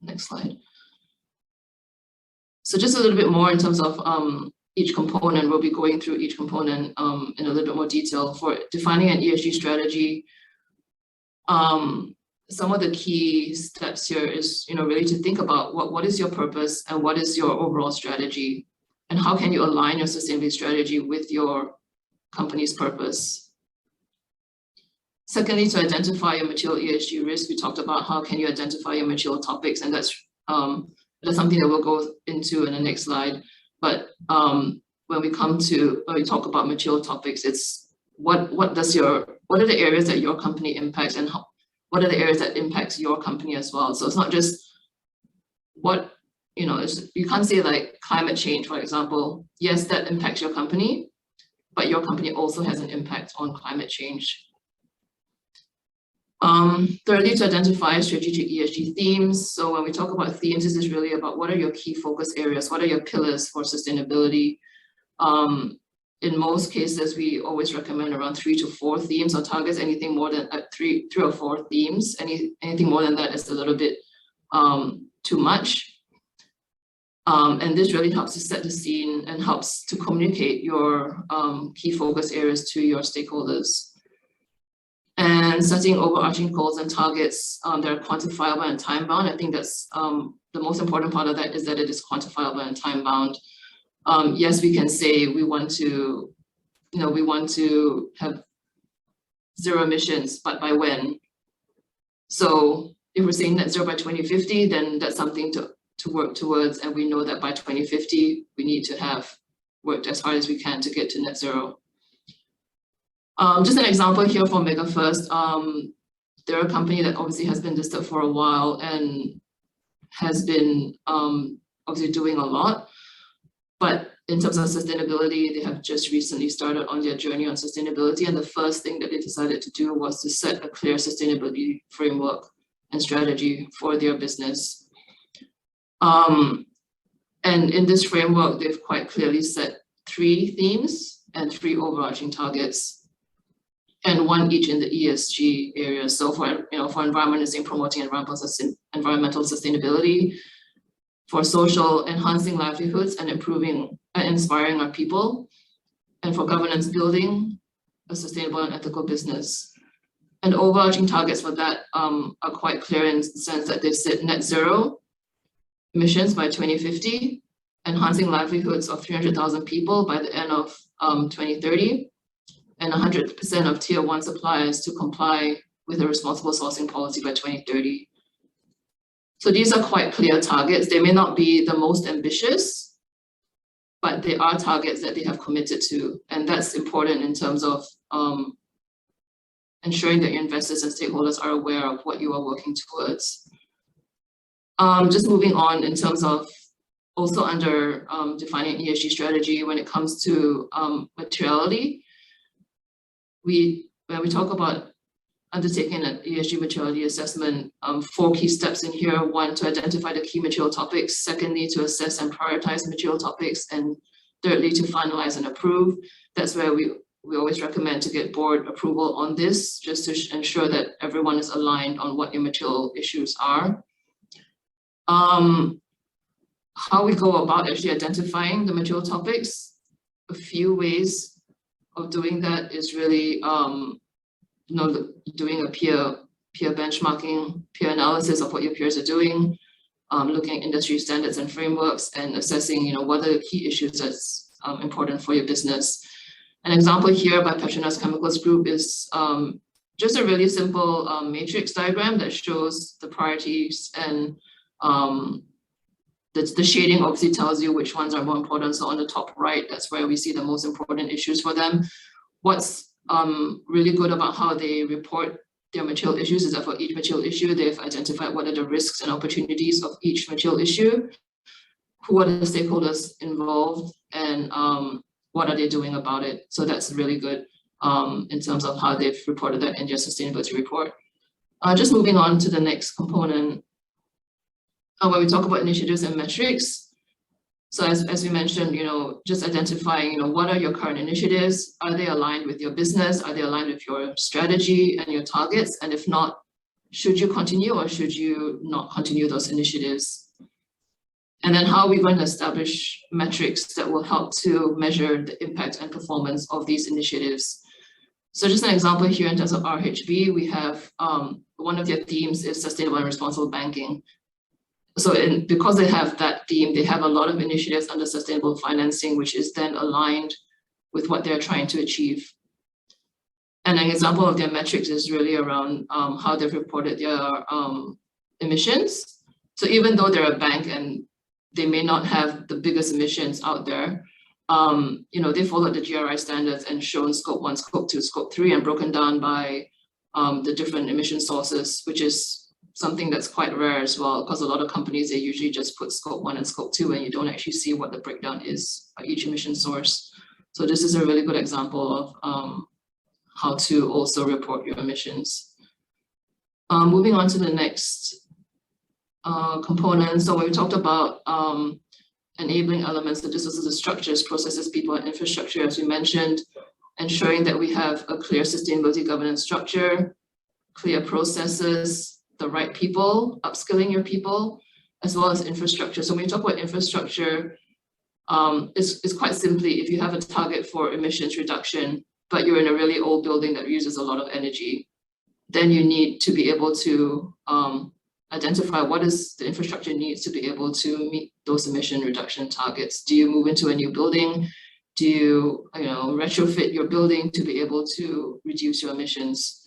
Next slide. So just a little bit more in terms of each component. We'll be going through each component in a little bit more detail. For defining an ESG strategy, some of the key steps here is, really to think about what is your purpose and what is your overall strategy, and how can you align your sustainability strategy with your company's purpose. Secondly, to identify your material ESG risk, we talked about how can you identify your material topics, and that's something that we'll go into in the next slide. But when we talk about material topics, it's what are the areas that your company impacts, and what are the areas that impacts your company as well. So it's not just you can't say like climate change, for example. Yes, that impacts your company, but your company also has an impact on climate change. Thirdly, to identify strategic ESG themes. So when we talk about themes, this is really about what are your key focus areas, what are your pillars for sustainability. In most cases, we always recommend around 3 to 4 themes or targets. Anything more than 3 or 4 themes, anything more than that is a little bit too much. And this really helps to set the scene and helps to communicate your key focus areas to your stakeholders. And setting overarching goals and targets that are quantifiable and time-bound. I think that's the most important part of that, is that it is quantifiable and time-bound. Yes, we can say we want to have 0 emissions, but by when? So if we're saying net zero by 2050, then that's something to work towards, and we know that by 2050 we need to have worked as hard as we can to get to net zero. Just an example here for MegaFirst. They're a company that obviously has been listed for a while and has been obviously doing a lot. But in terms of sustainability, they have just recently started on their journey on sustainability. And the first thing that they decided to do was to set a clear sustainability framework and strategy for their business. And in this framework, they've quite clearly set 3 themes and 3 overarching targets, and 1 each in the ESG area. So for environment, it's in promoting environmental sustainability. For social, enhancing livelihoods and improving and inspiring our people. And for governance, building a sustainable and ethical business. And overarching targets for that are quite clear in the sense that they've set net zero emissions by 2050, enhancing livelihoods of 300,000 people by the end of 2030, and 100% of tier 1 suppliers to comply with a responsible sourcing policy by 2030. So these are quite clear targets. They may not be the most ambitious, but they are targets that they have committed to. And that's important in terms of ensuring that your investors and stakeholders are aware of what you are working towards. Just moving on in terms of also under defining ESG strategy when it comes to materiality, when we talk about undertaking an ESG materiality assessment, 4 key steps in here. 1, to identify the key material topics. Secondly, to assess and prioritize material topics. And thirdly, to finalize and approve. That's where we always recommend to get board approval on this, just to ensure that everyone is aligned on what your material issues are. How we go about actually identifying the material topics, a few ways of doing that is really doing a peer benchmarking, peer analysis of what your peers are doing, looking at industry standards and frameworks, and assessing what are the key issues that's important for your business. An example here by Petronas Chemicals Group is just a really simple matrix diagram that shows the priorities, and the shading obviously tells you which ones are more important. So on the top right, that's where we see the most important issues for them. What's really good about how they report their material issues is that for each material issue, they've identified what are the risks and opportunities of each material issue, who are the stakeholders involved, and what are they doing about it. So that's really good in terms of how they've reported that in their sustainability report. Just moving on to the next component, where we talk about initiatives and metrics. So as we mentioned, just identifying, what are your current initiatives? Are they aligned with your business? Are they aligned with your strategy and your targets? And if not, should you continue or should you not continue those initiatives? And then how are we going to establish metrics that will help to measure the impact and performance of these initiatives? So just an example here in terms of RHB, we have one of their themes is sustainable and responsible banking. So because they have that theme, they have a lot of initiatives under sustainable financing, which is then aligned with what they're trying to achieve. And an example of their metrics is really around how they've reported their emissions. So even though they're a bank and they may not have the biggest emissions out there, they followed the GRI standards and shown scope 1, scope 2, scope 3, and broken down by the different emission sources, which is something that's quite rare as well, because a lot of companies, they usually just put scope 1 and scope 2, and you don't actually see what the breakdown is by each emission source. So this is a really good example of how to also report your emissions. Moving on to the next component. So when we talked about enabling elements, so this was the structures, processes, people, and infrastructure, as we mentioned, ensuring that we have a clear sustainability governance structure, clear processes, the right people, upskilling your people, as well as infrastructure. So when we talk about infrastructure, it's quite simply, if you have a target for emissions reduction, but you're in a really old building that uses a lot of energy, then you need to be able to identify what is the infrastructure needs to be able to meet those emission reduction targets. Do you move into a new building? Do you, retrofit your building to be able to reduce your emissions?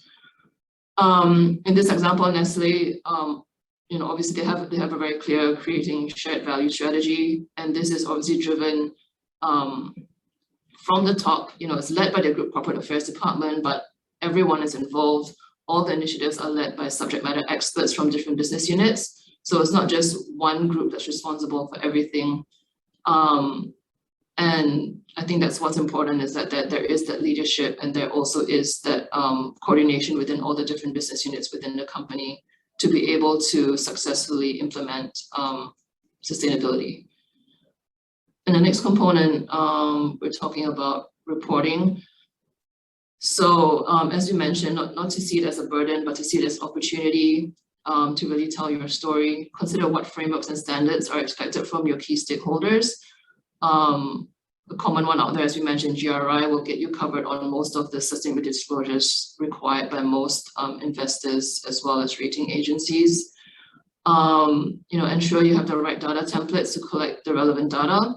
In this example, Nestle, obviously they have a very clear creating shared value strategy, and this is obviously driven from the top. It's led by the group corporate affairs department, but everyone is involved. All the initiatives are led by subject matter experts from different business units. So it's not just one group that's responsible for everything. And I think that's what's important, is that there is that leadership, and there also is that coordination within all the different business units within the company to be able to successfully implement sustainability. And the next component, we're talking about reporting. So as you mentioned, not to see it as a burden, but to see it as opportunity to really tell your story. Consider what frameworks and standards are expected from your key stakeholders. A common one out there, as we mentioned, GRI will get you covered on most of the sustainability disclosures required by most investors as well as rating agencies. Ensure you have the right data templates to collect the relevant data.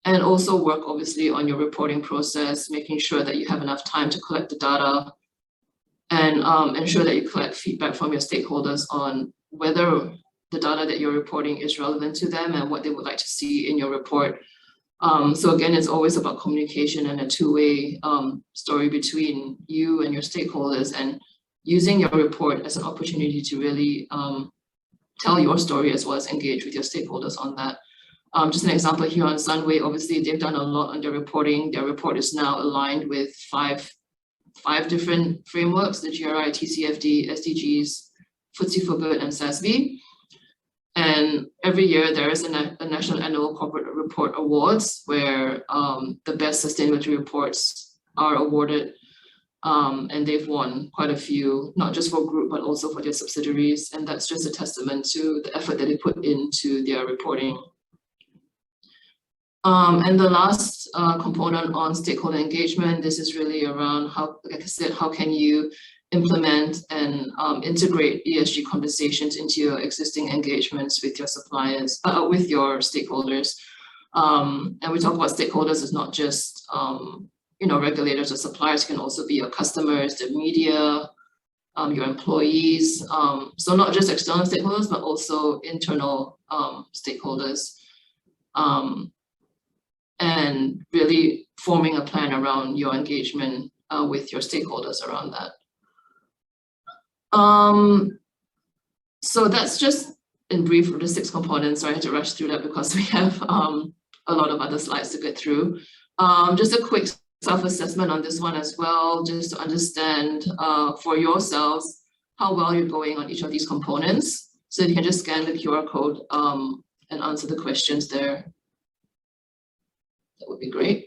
And also work obviously on your reporting process, making sure that you have enough time to collect the data, and ensure that you collect feedback from your stakeholders on whether the data that you're reporting is relevant to them and what they would like to see in your report. So again, it's always about communication and a two-way story between you and your stakeholders, and using your report as an opportunity to really tell your story as well as engage with your stakeholders on that. Just an example here on Sunway, obviously they've done a lot on their reporting. Their report is now aligned with five different frameworks: the GRI, TCFD, SDGs, FTSE4Good, and SASB. And every year there is a National Annual Corporate Report Awards where the best sustainability reports are awarded. And they've won quite a few, not just for group, but also for their subsidiaries. And that's just a testament to the effort that they put into their reporting. And the last component on stakeholder engagement, this is really around how, like I said, how can you implement and integrate ESG conversations into your existing engagements with your suppliers, with your stakeholders. And we talk about stakeholders as not just regulators or suppliers, can also be your customers, the media, your employees. So not just external stakeholders, but also internal stakeholders. And really forming a plan around your engagement with your stakeholders around that. So that's just in brief the 6 components. Sorry, I had to rush through that because we have a lot of other slides to get through. Just a quick self-assessment on this one as well, just to understand for yourselves how well you're going on each of these components. So you can just scan the QR code and answer the questions there. That would be great.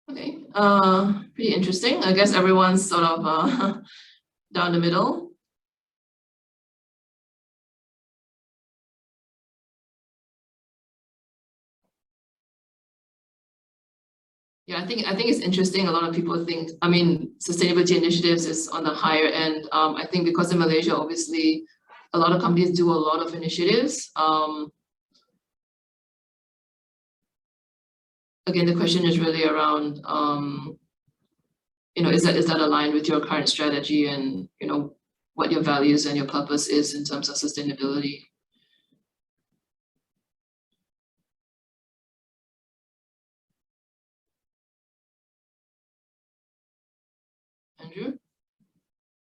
Okay, pretty interesting. I guess everyone's sort of down the middle. Yeah, I think it's interesting. A lot of people think, I mean, sustainability initiatives is on the higher end. I think because in Malaysia, obviously, a lot of companies do a lot of initiatives. Again, the question is really around, is that aligned with your current strategy and, what your values and your purpose is in terms of sustainability? Andrew?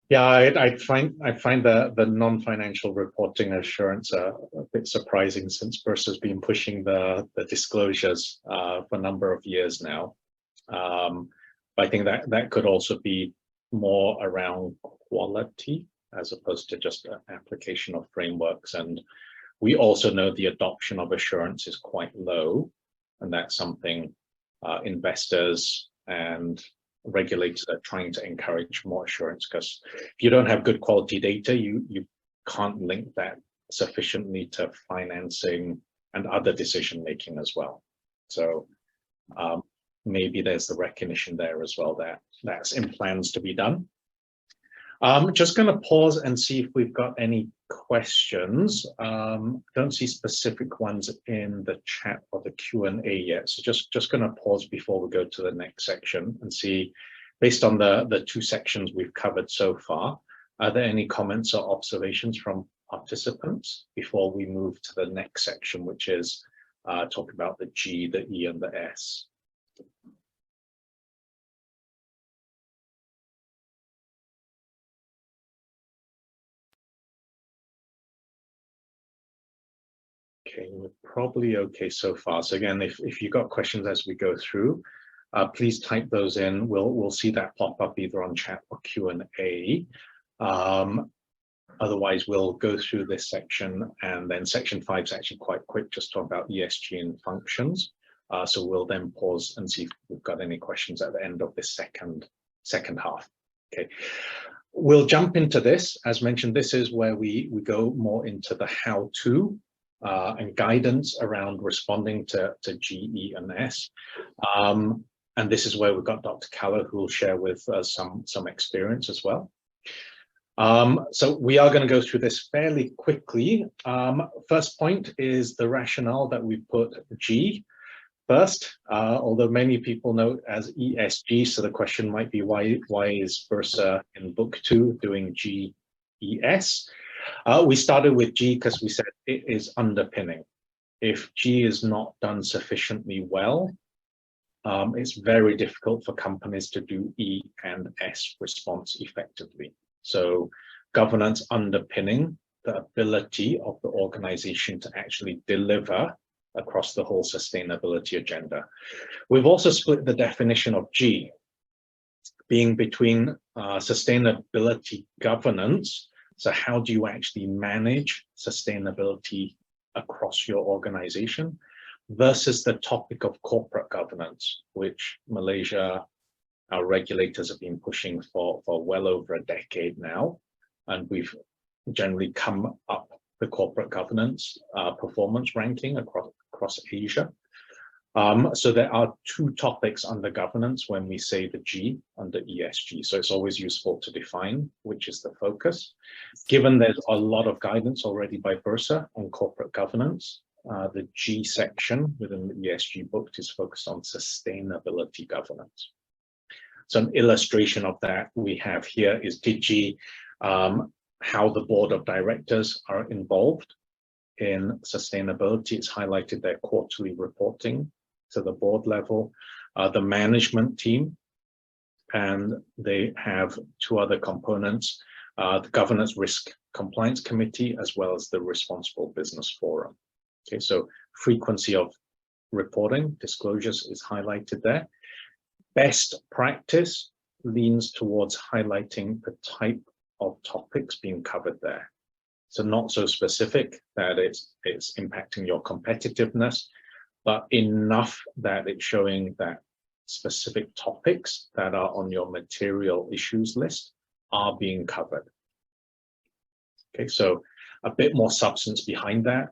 Yeah, I find the non-financial reporting assurance a bit surprising, since Burst has been pushing the disclosures for a number of years now. But I think that could also be more around quality as opposed to just an application of frameworks. And we also know the adoption of assurance is quite low, and that's something investors and regulators are trying to encourage more assurance, because if you don't have good quality data, you can't link that sufficiently to financing and other decision making as well. So maybe there's the recognition there as well that that's in plans to be done. I'm just going to pause and see if we've got any questions. Don't see specific ones in the chat or the Q&A yet. So just going to pause before we go to the next section and see, based on the 2 sections we've covered so far, are there any comments or observations from participants before we move to the next section, which is talk about the G, the E, and the S? Okay, we're probably okay so far. So again, if you've got questions as we go through, please type those in. We'll see that pop up either on chat or Q&A. Otherwise, we'll go through this section, and then section 5 is actually quite quick, just talk about ESG and functions. So we'll then pause and see if we've got any questions at the end of this second half. Okay, we'll jump into this. As mentioned, this is where we go more into the how-to and guidance around responding to G, E, and S. And this is where we've got Dr. Kaller, who will share with us some experience as well. So we are going to go through this fairly quickly. First point is the rationale that we put G first, although many people know it as ESG. So the question might be, why is Bursa in book 2 doing GES? We started with G because we said it is underpinning. If G is not done sufficiently well, it's very difficult for companies to do E and S response effectively. So governance underpinning the ability of the organization to actually deliver across the whole sustainability agenda. We've also split the definition of G, being between sustainability governance. So how do you actually manage sustainability across your organization versus the topic of corporate governance, which Malaysia, our regulators have been pushing for well over a decade now, and we've generally come up the corporate governance performance ranking across Asia. So there are 2 topics under governance when we say the G under ESG. So it's always useful to define which is the focus. Given there's a lot of guidance already by Bursa on corporate governance, the G section within the ESG book is focused on sustainability governance. So an illustration of that we have here is DG, how the board of directors are involved in sustainability. It's highlighted their quarterly reporting to the board level, the management team, and they have 2 other components, the Governance Risk Compliance Committee, as well as the Responsible Business Forum. Okay, so frequency of reporting, disclosures is highlighted there. Best practice leans towards highlighting the type of topics being covered there. So not so specific that it's impacting your competitiveness, but enough that it's showing that specific topics that are on your material issues list are being covered. Okay, so a bit more substance behind that,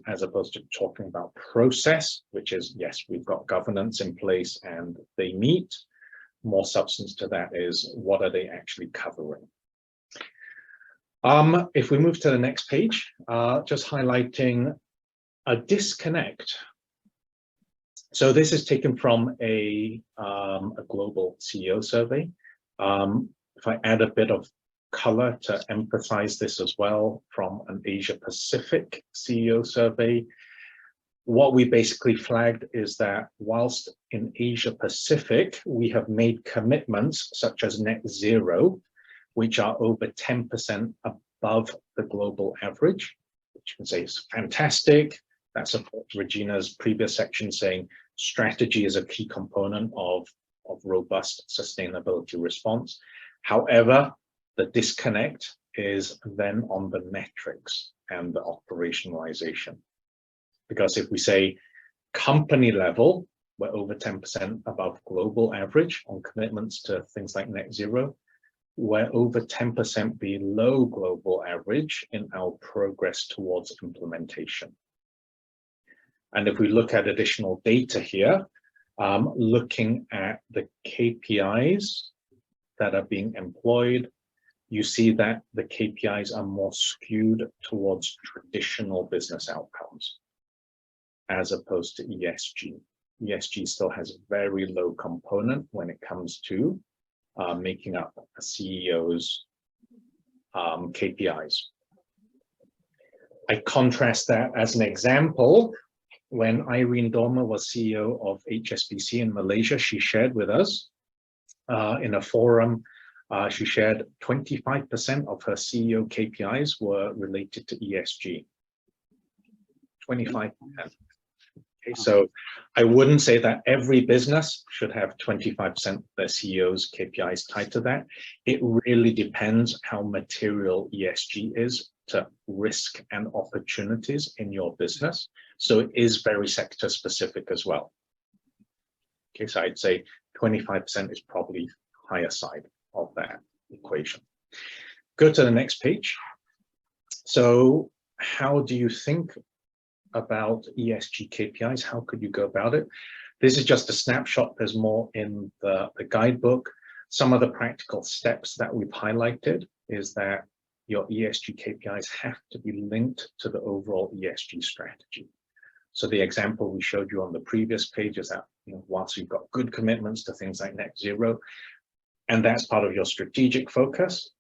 as opposed to talking about process, which is, yes, we've got governance in place and they meet. More substance to that is, what are they actually covering? If we move to the next page, just highlighting a disconnect. So this is taken from a global CEO survey. If I add a bit of color to emphasize this as well, from an Asia Pacific CEO survey, what we basically flagged is that whilst in Asia Pacific, we have made commitments such as net zero, which are over 10% above the global average, which you can say is fantastic. That supports Regina's previous section saying strategy is a key component of robust sustainability response. However, the disconnect is then on the metrics and the operationalization. Because if we say company level, we're over 10% above global average on commitments to things like net zero, we're over 10% below global average in our progress towards implementation. And if we look at additional data here, looking at the KPIs that are being employed, you see that the KPIs are more skewed towards traditional business outcomes as opposed to ESG. ESG still has a very low component when it comes to making up a CEO's KPIs. I contrast that as an example. When Irene Dormer was CEO of HSBC in Malaysia, she shared with us in a forum, she shared 25% of her CEO KPIs were related to ESG. 25%. Okay, so I wouldn't say that every business should have 25% of their CEO's KPIs tied to that. It really depends how material ESG is to risk and opportunities in your business. So it is very sector specific as well. Okay, so I'd say 25% is probably higher side of that equation. Go to the next page. So how do you think about ESG KPIs? How could you go about it? This is just a snapshot. There's more in the guidebook. Some of the practical steps that we've highlighted is that your ESG KPIs have to be linked to the overall ESG strategy. So the example we showed you on the previous page is that, whilst you've got good commitments to things like net zero, and that's part of your strategic focus,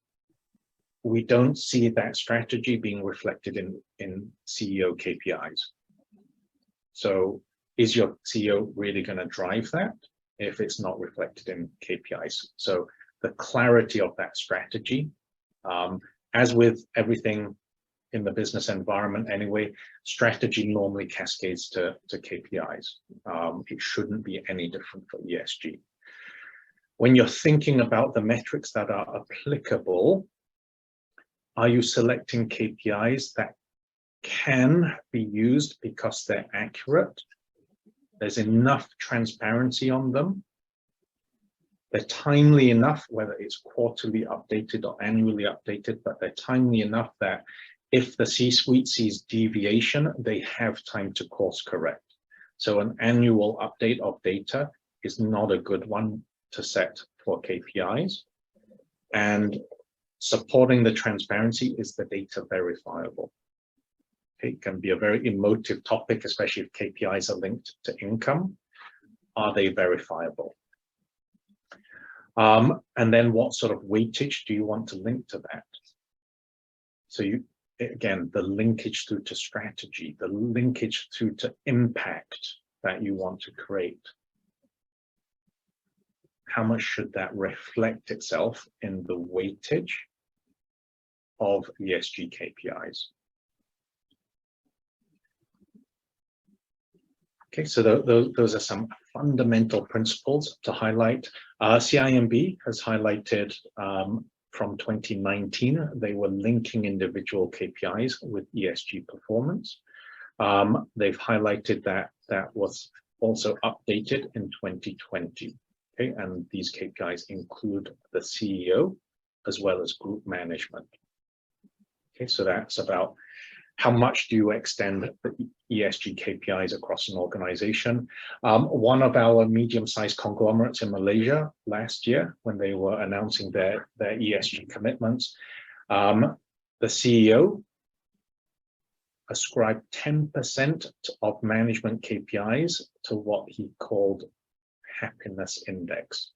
we don't see that strategy being reflected in CEO KPIs. So is your CEO really going to drive that if it's not reflected in KPIs? So the clarity of that strategy, as with everything in the business environment anyway, strategy normally cascades to KPIs. It shouldn't be any different for ESG. When you're thinking about the metrics that are applicable, are you selecting KPIs that can be used because they're accurate? There's enough transparency on them. They're timely enough, whether it's quarterly updated or annually updated, but they're timely enough that if the C-suite sees deviation, they have time to course correct. So an annual update of data is not a good one to set for KPIs. And supporting the transparency is the data verifiable. It can be a very emotive topic, especially if KPIs are linked to income. Are they verifiable? And then what sort of weightage do you want to link to that? So again, the linkage through to strategy, the linkage through to impact that you want to create. How much should that reflect itself in the weightage of ESG KPIs? Okay, so those are some fundamental principles to highlight. CIMB has highlighted from 2019, they were linking individual KPIs with ESG performance. They've highlighted that was also updated in 2020. Okay, and these KPIs include the CEO as well as group management. Okay, so that's about how much do you extend the ESG KPIs across an organization. One of our medium-sized conglomerates in Malaysia last year, when they were announcing their ESG commitments, the CEO ascribed 10% of management KPIs to what he called happiness index.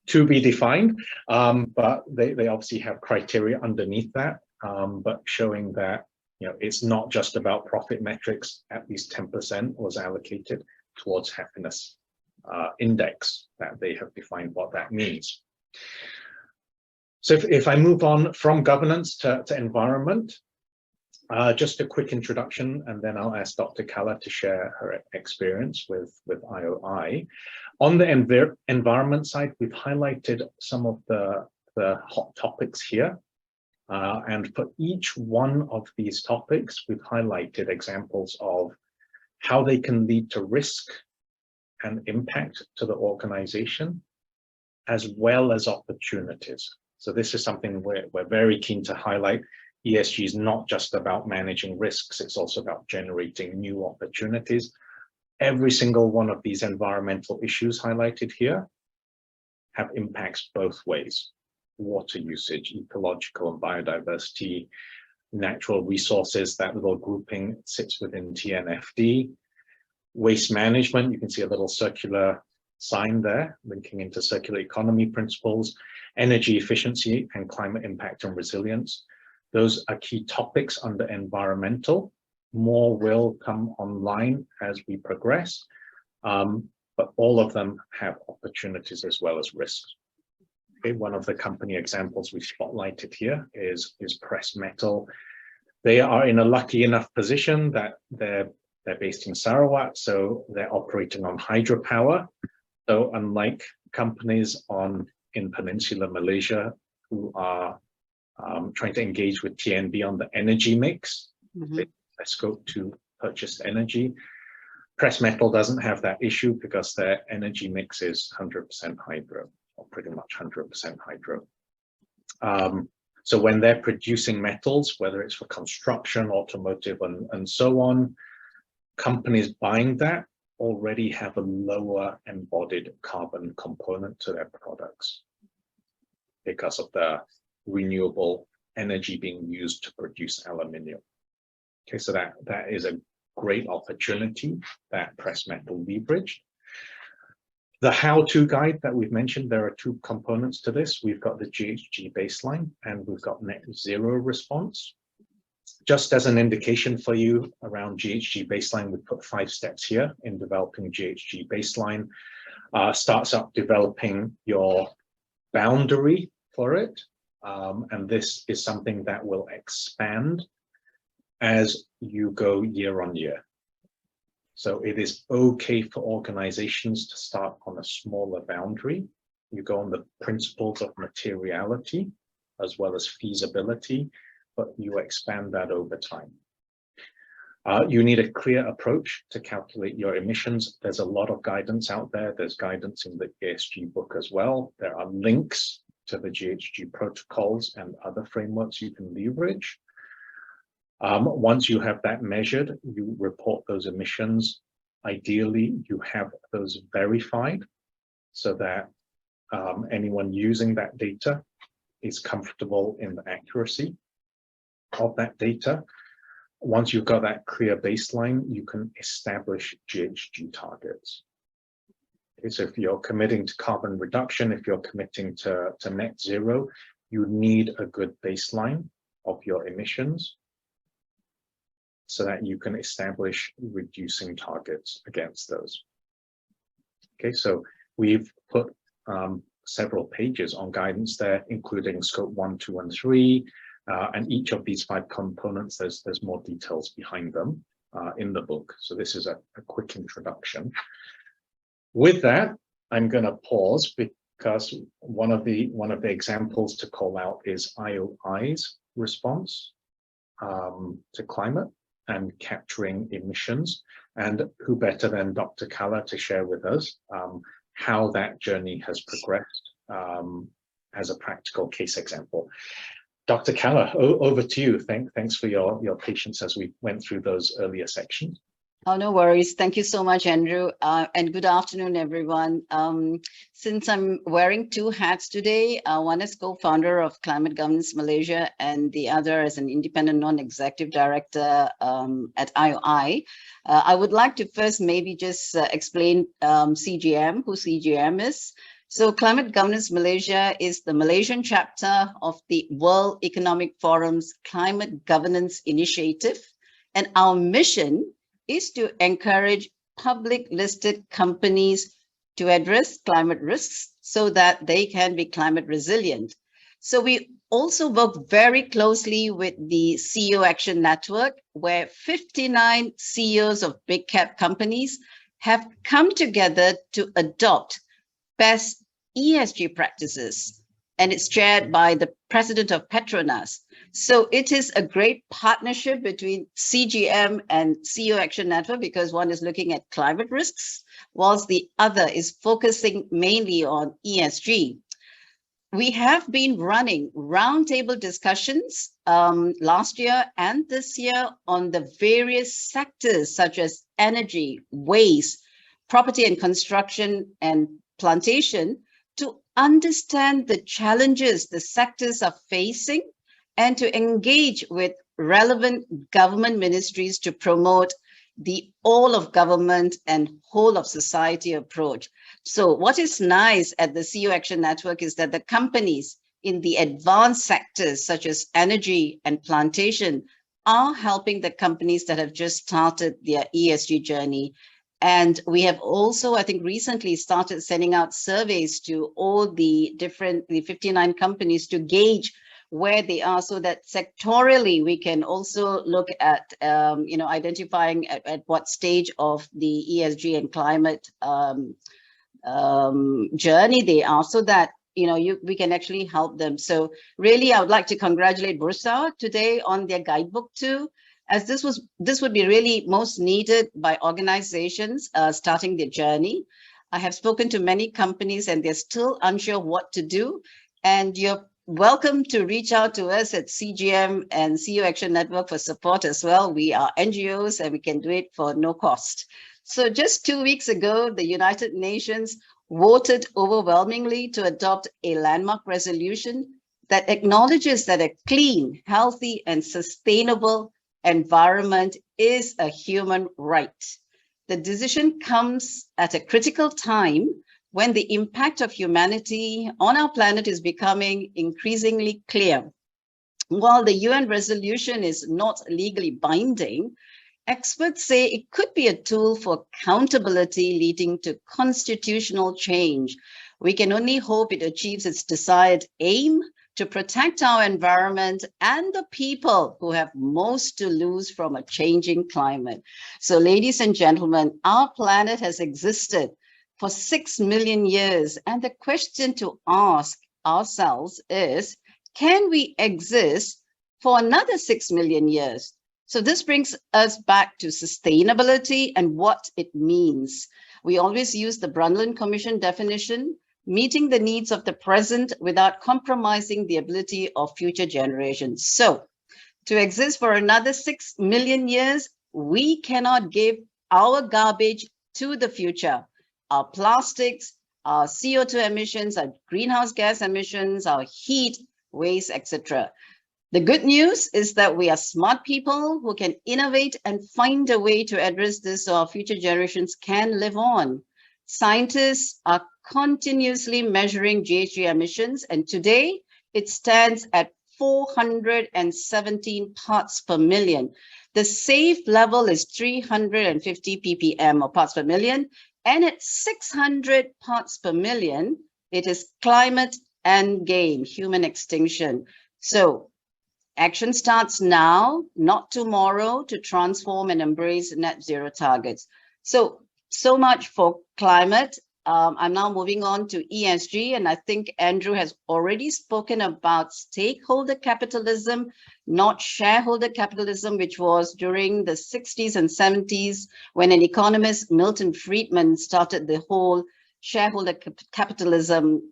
To be defined, but they obviously have criteria underneath that, but showing that it's not just about profit metrics. At least 10% was allocated towards happiness index, that they have defined what that means. So if I move on from governance to environment, just a quick introduction, and then I'll ask Dr. Kala to share her experience with IOI. On the environment side, we've highlighted some of the hot topics here. And for each one of these topics, we've highlighted examples of how they can lead to risk and impact to the organization, as well as opportunities. So this is something we're very keen to highlight. ESG is not just about managing risks, it's also about generating new opportunities. Every single one of these environmental issues highlighted here have impacts both ways. Water usage, ecological and biodiversity, natural resources, that little grouping sits within TNFD. Waste management, you can see a little circular sign there, linking into circular economy principles, energy efficiency and climate impact and resilience. Those are key topics under environmental. More will come online as we progress, but all of them have opportunities as well as risks. Okay, one of the company examples we spotlighted here is Press Metal. They are in a lucky enough position that they're based in Sarawak, so they're operating on hydropower. So unlike companies in Peninsular Malaysia who are trying to engage with TNB on the energy mix, their scope to purchase energy, Pressmetal doesn't have that issue because their energy mix is 100% hydro, or pretty much 100% hydro. So when they're producing metals, whether it's for construction, automotive, and so on, companies buying that already have a lower embodied carbon component to their products because of the renewable energy being used to produce aluminium. Okay, so that is a great opportunity that Pressmetal leveraged. The how-to guide that we've mentioned, there are two components to this. We've got the GHG baseline and we've got net zero response. Just as an indication for you around GHG baseline, we put 5 steps here in developing GHG baseline. Starts up developing your boundary for it. And this is something that will expand as you go year on year. So it is okay for organizations to start on a smaller boundary. You go on the principles of materiality as well as feasibility, but you expand that over time. You need a clear approach to calculate your emissions. There's a lot of guidance out there. There's guidance in the ESG book as well. There are links to the GHG protocols and other frameworks you can leverage. Once you have that measured, you report those emissions. Ideally, you have those verified so that anyone using that data is comfortable in the accuracy of that data. Once you've got that clear baseline, you can establish GHG targets. Okay, so if you're committing to carbon reduction, if you're committing to net zero, you need a good baseline of your emissions so that you can establish reducing targets against those. Okay, so we've put several pages on guidance there, including scope 1, 2, and 3. And each of these 5 components, there's more details behind them in the book. So this is a quick introduction. With that, I'm going to pause because one of the examples to call out is IOI's response to climate and capturing emissions. And who better than Dr. Kala to share with us how that journey has progressed as a practical case example. Dr. Kala, over to you. Thanks for your patience as we went through those earlier sections. Oh, no worries. Thank you so much, Andrew. And good afternoon, everyone. Since I'm wearing 2 hats today, one is co-founder of Climate Governance Malaysia and the other as an independent non-executive director at IOI. I would like to first maybe just explain CGM, who CGM is. So Climate Governance Malaysia is the Malaysian chapter of the World Economic Forum's Climate Governance Initiative. And our mission is to encourage public listed companies to address climate risks so that they can be climate resilient. So we also work very closely with the CEO Action Network, where 59 CEOs of big cap companies have come together to adopt best ESG practices, and it's chaired by the president of Petronas. So it is a great partnership between CGM and CEO Action Network because one is looking at climate risks, whilst the other is focusing mainly on ESG. We have been running roundtable discussions last year and this year on the various sectors such as energy, waste, property and construction, and plantation to understand the challenges the sectors are facing and to engage with relevant government ministries to promote the all of government and whole of society approach. So what is nice at the CEO Action Network is that the companies in the advanced sectors such as energy and plantation are helping the companies that have just started their ESG journey. And we have also, I think, recently started sending out surveys to all the 59 companies to gauge where they are, so that sectorally we can also look at, identifying at what stage of the ESG and climate journey they are, so that we can actually help them. So really, I would like to congratulate Bursa today on their guidebook too, as this would be really most needed by organizations starting their journey. I have spoken to many companies and they're still unsure what to do, and you're welcome to reach out to us at CGM and CEO Action Network for support as well. We are NGOs and we can do it for no cost. So just 2 weeks ago, the United Nations voted overwhelmingly to adopt a landmark resolution that acknowledges that a clean, healthy, and sustainable environment is a human right. The decision comes at a critical time when the impact of humanity on our planet is becoming increasingly clear. While the UN resolution is not legally binding, experts say it could be a tool for accountability leading to constitutional change. We can only hope it achieves its desired aim to protect our environment and the people who have most to lose from a changing climate. So, ladies and gentlemen, our planet has existed for 6 million years. And the question to ask ourselves is, can we exist for another 6 million years? So this brings us back to sustainability and what it means. We always use the Brundtland Commission definition, meeting the needs of the present without compromising the ability of future generations. So to exist for another 6 million years, we cannot give our garbage to the future. Our plastics, our CO2 emissions, our greenhouse gas emissions, our heat, waste, etc. The good news is that we are smart people who can innovate and find a way to address this so our future generations can live on. Scientists are continuously measuring GHG emissions, and today it stands at 417 parts per million. The safe level is 350 ppm or parts per million, and at 600 parts per million, it is climate endgame, human extinction. So action starts now, not tomorrow, to transform and embrace net zero targets. So much for climate. I'm now moving on to ESG, and I think Andrew has already spoken about stakeholder capitalism, not shareholder capitalism, which was during the 60s and 70s when an economist, Milton Friedman, started the whole shareholder capitalism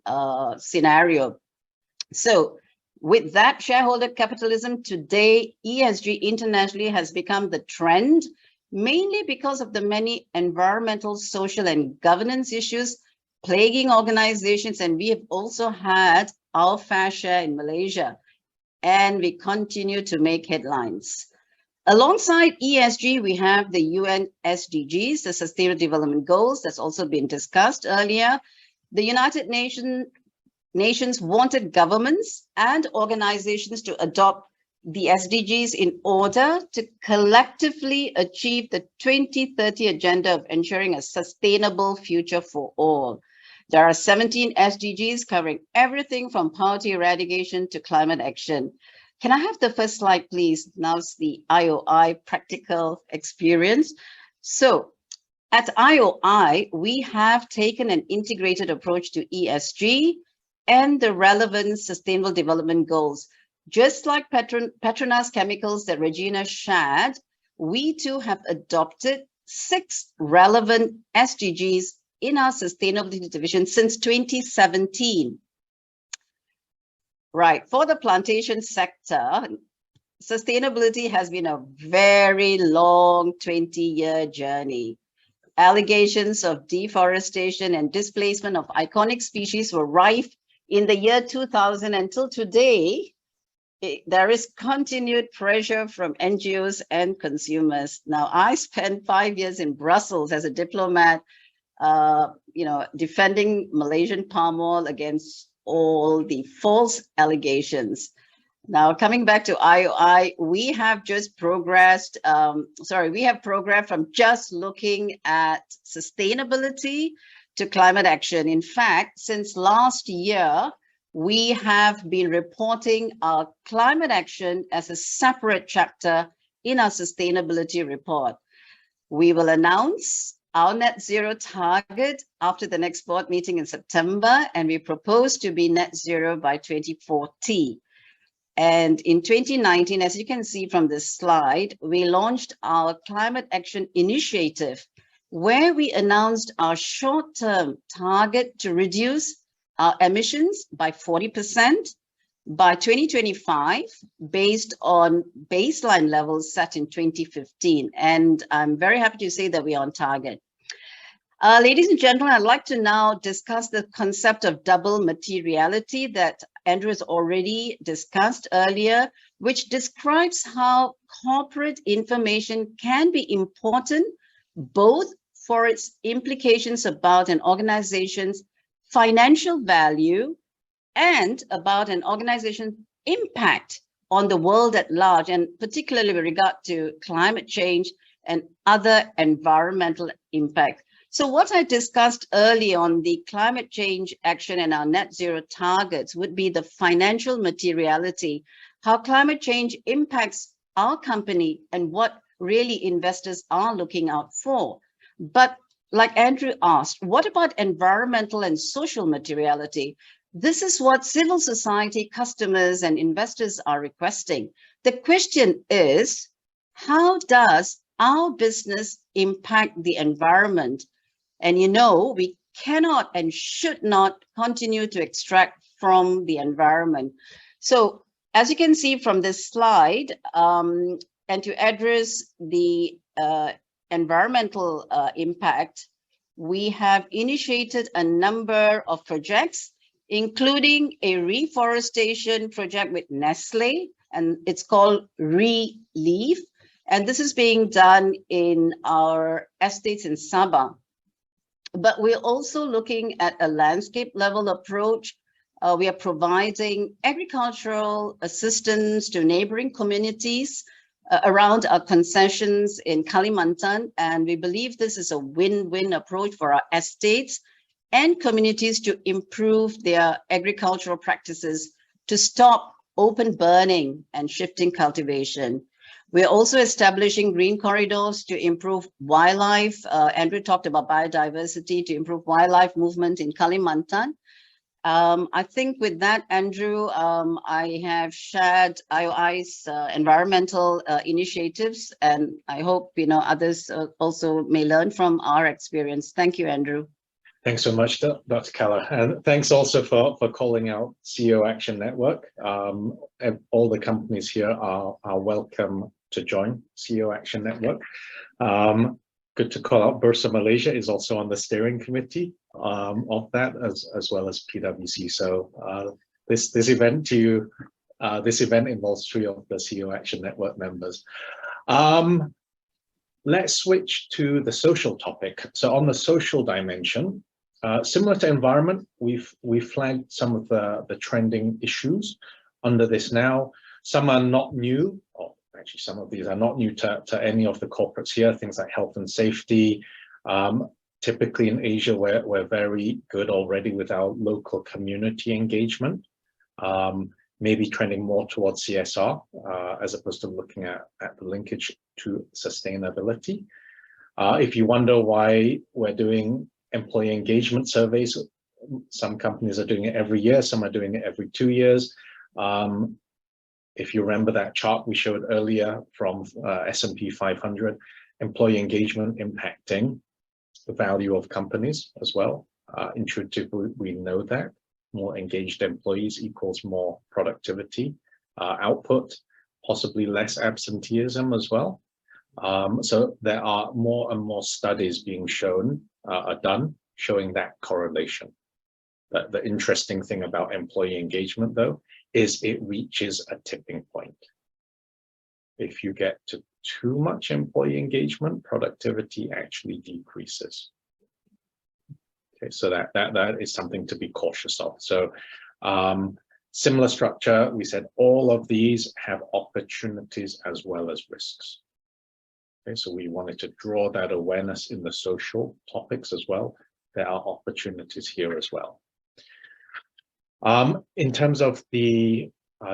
scenario. So with that shareholder capitalism, today ESG internationally has become the trend, mainly because of the many environmental, social, and governance issues plaguing organizations. And we have also had our fair share in Malaysia, and we continue to make headlines. Alongside ESG, we have the UN SDGs, the Sustainable Development Goals, that's also been discussed earlier. The United Nations wanted governments and organizations to adopt the SDGs in order to collectively achieve the 2030 agenda of ensuring a sustainable future for all. There are 17 SDGs covering everything from poverty eradication to climate action. Can I have the first slide, please? Now it's the IOI practical experience. So at IOI, we have taken an integrated approach to ESG and the relevant sustainable development goals. Just like Petronas Chemicals that Regina shared, we too have adopted 6 relevant SDGs in our sustainability division since 2017. Right, for the plantation sector, sustainability has been a very long 20-year journey. Allegations of deforestation and displacement of iconic species were rife in the year 2000 until today. There is continued pressure from NGOs and consumers. Now, I spent 5 years in Brussels as a diplomat, defending Malaysian palm oil against all the false allegations. Now, coming back to IOI, we have just progressed, we have progressed from just looking at sustainability to climate action. In fact, since last year, we have been reporting our climate action as a separate chapter in our sustainability report. We will announce our net zero target after the next board meeting in September, and we propose to be net zero by 2040. And in 2019, as you can see from this slide, we launched our Climate Action Initiative, where we announced our short-term target to reduce our emissions by 40% by 2025, based on baseline levels set in 2015. And I'm very happy to say that we are on target. Ladies and gentlemen, I'd like to now discuss the concept of double materiality that Andrew has already discussed earlier, which describes how corporate information can be important, both for its implications about an organization's financial value and about an organization's impact on the world at large, and particularly with regard to climate change and other environmental impacts. So what I discussed early on the climate change action and our net zero targets would be the financial materiality, how climate change impacts our company and what really investors are looking out for. But like Andrew asked, what about environmental and social materiality? This is what civil society, customers, and investors are requesting. The question is, how does our business impact the environment? And you know, we cannot and should not continue to extract from the environment. So as you can see from this slide, and to address the environmental impact, we have initiated a number of projects, including a reforestation project with Nestle, and it's called Re-Leaf. And this is being done in our estates in Sabah. But we're also looking at a landscape level approach. We are providing agricultural assistance to neighboring communities around our concessions in Kalimantan. And we believe this is a win-win approach for our estates and communities to improve their agricultural practices, to stop open burning and shifting cultivation. We're also establishing green corridors to improve wildlife. Andrew talked about biodiversity, to improve wildlife movement in Kalimantan. I think with that, Andrew, I have shared IOI's environmental initiatives, and I hope others also may learn from our experience. Thank you, Andrew. Thanks so much, Dr. Keller. And thanks also for calling out CEO Action Network. All the companies here are welcome to join CEO Action Network. Good to call out Bursa Malaysia is also on the steering committee of that, as well as PwC. So this event involves 3 of the CEO Action Network members. Let's switch to the social topic. So on the social dimension, similar to environment, we've flagged some of the trending issues under this now. Some are not new, or actually some of these are not new to any of the corporates here, things like health and safety. Typically in Asia, we're very good already with our local community engagement, maybe trending more towards CSR, as opposed to looking at the linkage to sustainability. If you wonder why we're doing employee engagement surveys, some companies are doing it every year, some are doing it every 2 years. If you remember that chart we showed earlier from S&P 500, employee engagement impacting the value of companies as well. Intuitively, we know that more engaged employees equals more productivity, output, possibly less absenteeism as well. So there are more and more studies being done showing that correlation. But the interesting thing about employee engagement, though, is it reaches a tipping point. If you get to too much employee engagement, productivity actually decreases. Okay, so that is something to be cautious of. So similar structure, we said all of these have opportunities as well as risks. Okay, so we wanted to draw that awareness in the social topics as well. There are opportunities here as well. In terms of the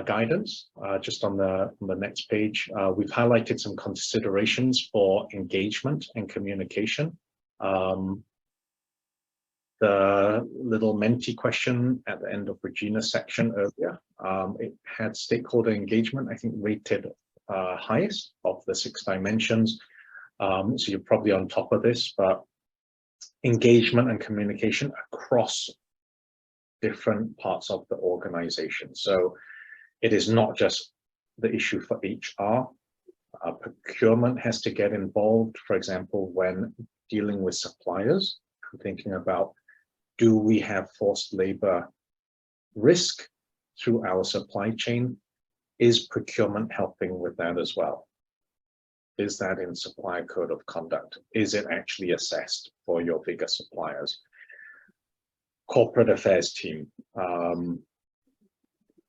guidance, just on the next page, we've highlighted some considerations for engagement and communication. The little mentee question at the end of Regina's section earlier, it had stakeholder engagement, I think, rated highest of the 6 dimensions. So you're probably on top of this, but engagement and communication across different parts of the organization. So it is not just the issue for HR. Procurement has to get involved, for example, when dealing with suppliers, thinking about, do we have forced labor risk through our supply chain? Is procurement helping with that as well? Is that in supplier code of conduct? Is it actually assessed for your bigger suppliers? Corporate affairs team,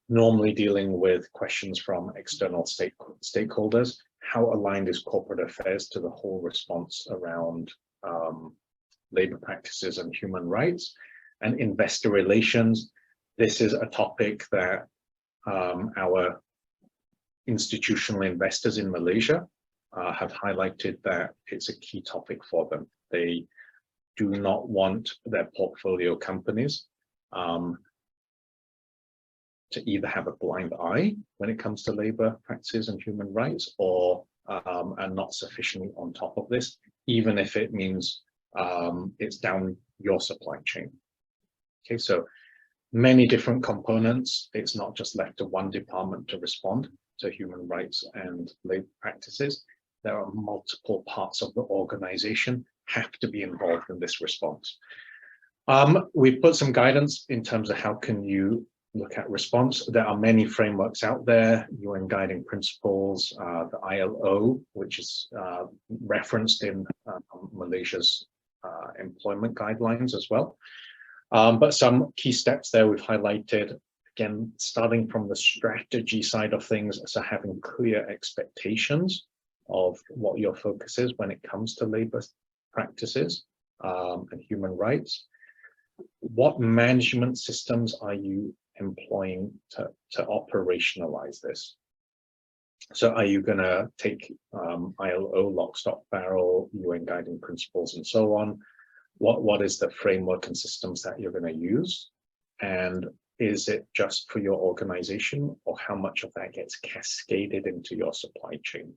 normally dealing with questions from external stakeholders. How aligned is corporate affairs to the whole response around labor practices and human rights? And investor relations, this is a topic that our institutional investors in Malaysia have highlighted that it's a key topic for them. They do not want their portfolio companies to either have a blind eye when it comes to labor practices and human rights, or are not sufficiently on top of this, even if it means it's down your supply chain. Okay, so many different components. It's not just left to one department to respond to human rights and labor practices. There are multiple parts of the organization have to be involved in this response. We've put some guidance in terms of how can you look at response. There are many frameworks out there, UN Guiding Principles, the ILO, which is referenced in Malaysia's employment guidelines as well. But some key steps there we've highlighted, again, starting from the strategy side of things, so having clear expectations of what your focus is when it comes to labor practices and human rights. What management systems are you employing to operationalize this? So are you going to take ILO, lock, stock, barrel, UN Guiding Principles, and so on? What is the framework and systems that you're going to use? And is it just for your organization, or how much of that gets cascaded into your supply chain?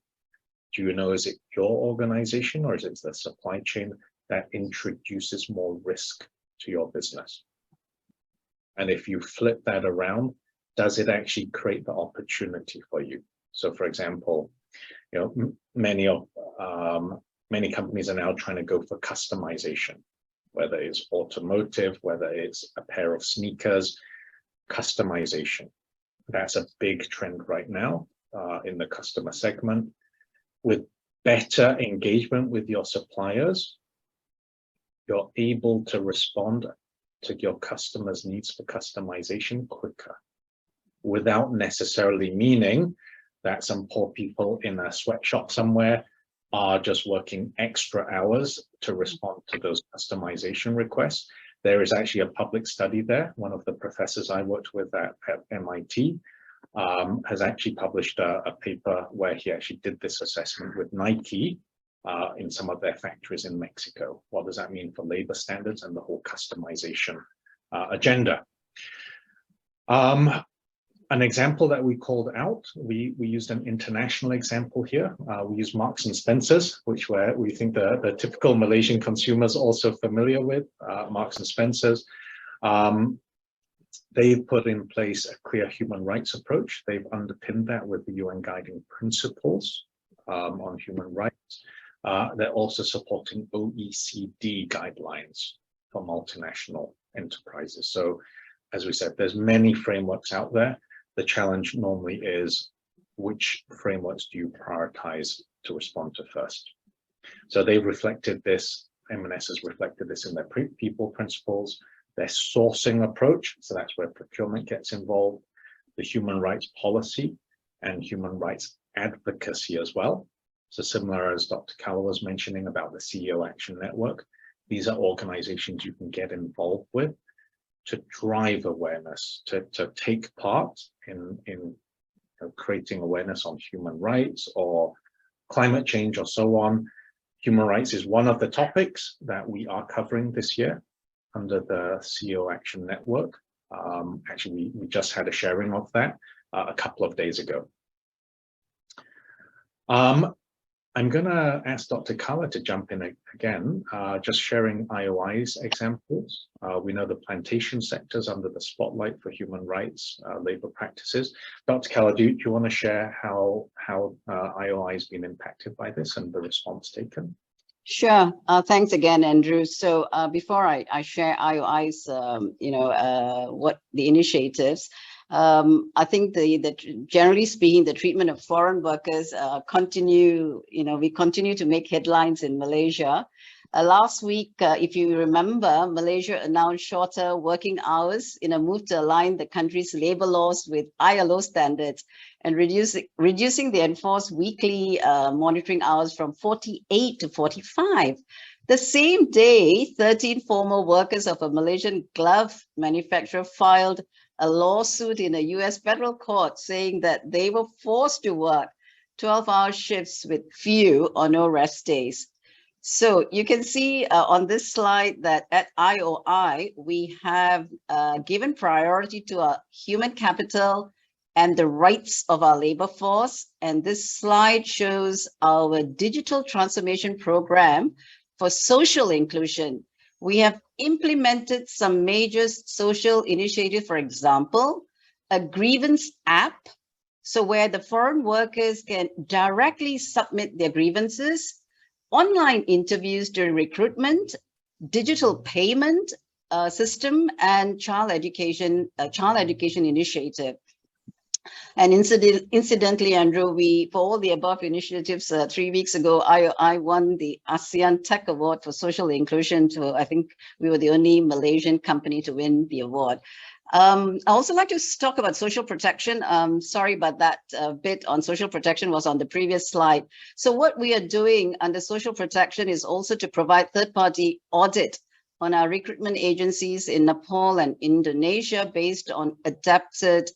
Do you know, is it your organization, or is it the supply chain that introduces more risk to your business? And if you flip that around, does it actually create the opportunity for you? So for example, you know, many companies are now trying to go for customization, whether it's automotive, whether it's a pair of sneakers, customization. That's a big trend right now in the customer segment. With better engagement with your suppliers, you're able to respond to your customers' needs for customization quicker, without necessarily meaning that some poor people in a sweatshop somewhere are just working extra hours to respond to those customization requests. There is actually a public study there. One of the professors I worked with at MIT has actually published a paper where he actually did this assessment with Nike in some of their factories in Mexico. What does that mean for labor standards and the whole customization agenda? An example that we called out, we used an international example here. We used Marks and Spencer's, which we think the typical Malaysian consumers also familiar with, Marks and Spencer's. They've put in place a clear human rights approach. They've underpinned that with the UN Guiding Principles on human rights. They're also supporting OECD guidelines for multinational enterprises. So, as we said, there's many frameworks out there. The challenge normally is, which frameworks do you prioritize to respond to first? So they've reflected this, M&S has reflected this in their people principles, their sourcing approach, so that's where procurement gets involved, the human rights policy and human rights advocacy as well. So similar as Dr. Kala was mentioning about the CEO Action Network, these are organizations you can get involved with to drive awareness, to take part in creating awareness on human rights or climate change or so on. Human rights is one of the topics that we are covering this year under the CEO Action Network. Actually, we just had a sharing of that a couple of days ago. I'm going to ask Dr. Kala to jump in again, just sharing IOI's examples. We know the plantation sector's under the spotlight for human rights, labor practices. Dr. Kala, do you want to share how IOI has been impacted by this and the response taken? Sure. Thanks again, Andrew. So before I share IOI's, what the initiatives, I think generally speaking, the treatment of foreign workers we continue to make headlines in Malaysia. Last week, if you remember, Malaysia announced shorter working hours in a move to align the country's labor laws with ILO standards and reducing the enforced weekly monitoring hours from 48 to 45. The same day, 13 former workers of a Malaysian glove manufacturer filed a lawsuit in a US federal court saying that they were forced to work 12-hour shifts with few or no rest days. So you can see on this slide that at IOI, we have given priority to our human capital and the rights of our labor force. And this slide shows our digital transformation program for social inclusion. We have implemented some major social initiatives, for example, a grievance app, so where the foreign workers can directly submit their grievances, online interviews during recruitment, digital payment system, and child education initiative. And incidentally, Andrew, for all the above initiatives, 3 weeks ago, I won the ASEAN Tech Award for Social Inclusion. I think we were the only Malaysian company to win the award. I also like to talk about social protection. Sorry about that bit on social protection was on the previous slide. So what we are doing under social protection is also to provide third-party audit on our recruitment agencies in Nepal and Indonesia based on adapted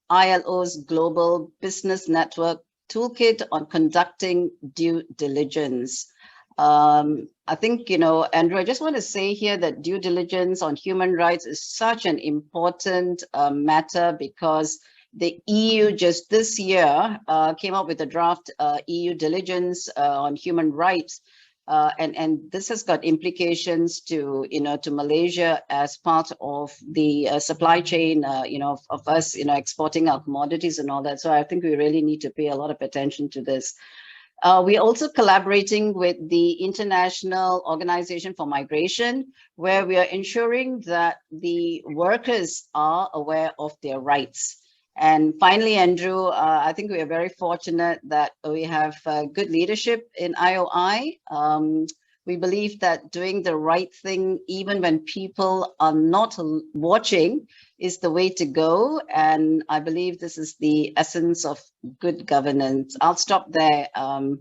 ILO's Global Business Network Toolkit on conducting due diligence. I think, Andrew, I just want to say here that due diligence on human rights is such an important matter because the EU just this year came up with a draft EU diligence on human rights. And this has got implications to Malaysia as part of the supply chain, of us, exporting our commodities and all that. So I think we really need to pay a lot of attention to this. We're also collaborating with the International Organization for Migration, where we are ensuring that the workers are aware of their rights. And finally, Andrew, I think we are very fortunate that we have good leadership in IOI. We believe that doing the right thing, even when people are not watching, is the way to go. And I believe this is the essence of good governance. I'll stop there,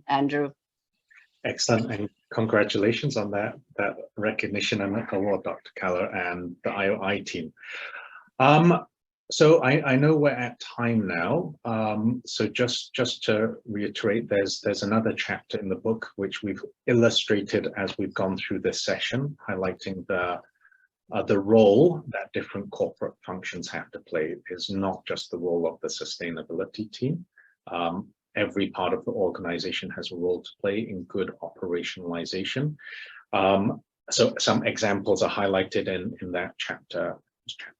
Andrew. Excellent, and congratulations on that recognition and award, Dr. Kala and the IOI team. So I know we're at time now. So just to reiterate, there's another chapter in the book which we've illustrated as we've gone through this session, highlighting the role that different corporate functions have to play. It is not just the role of the sustainability team. Every part of the organization has a role to play in good operationalization. So some examples are highlighted in that chapter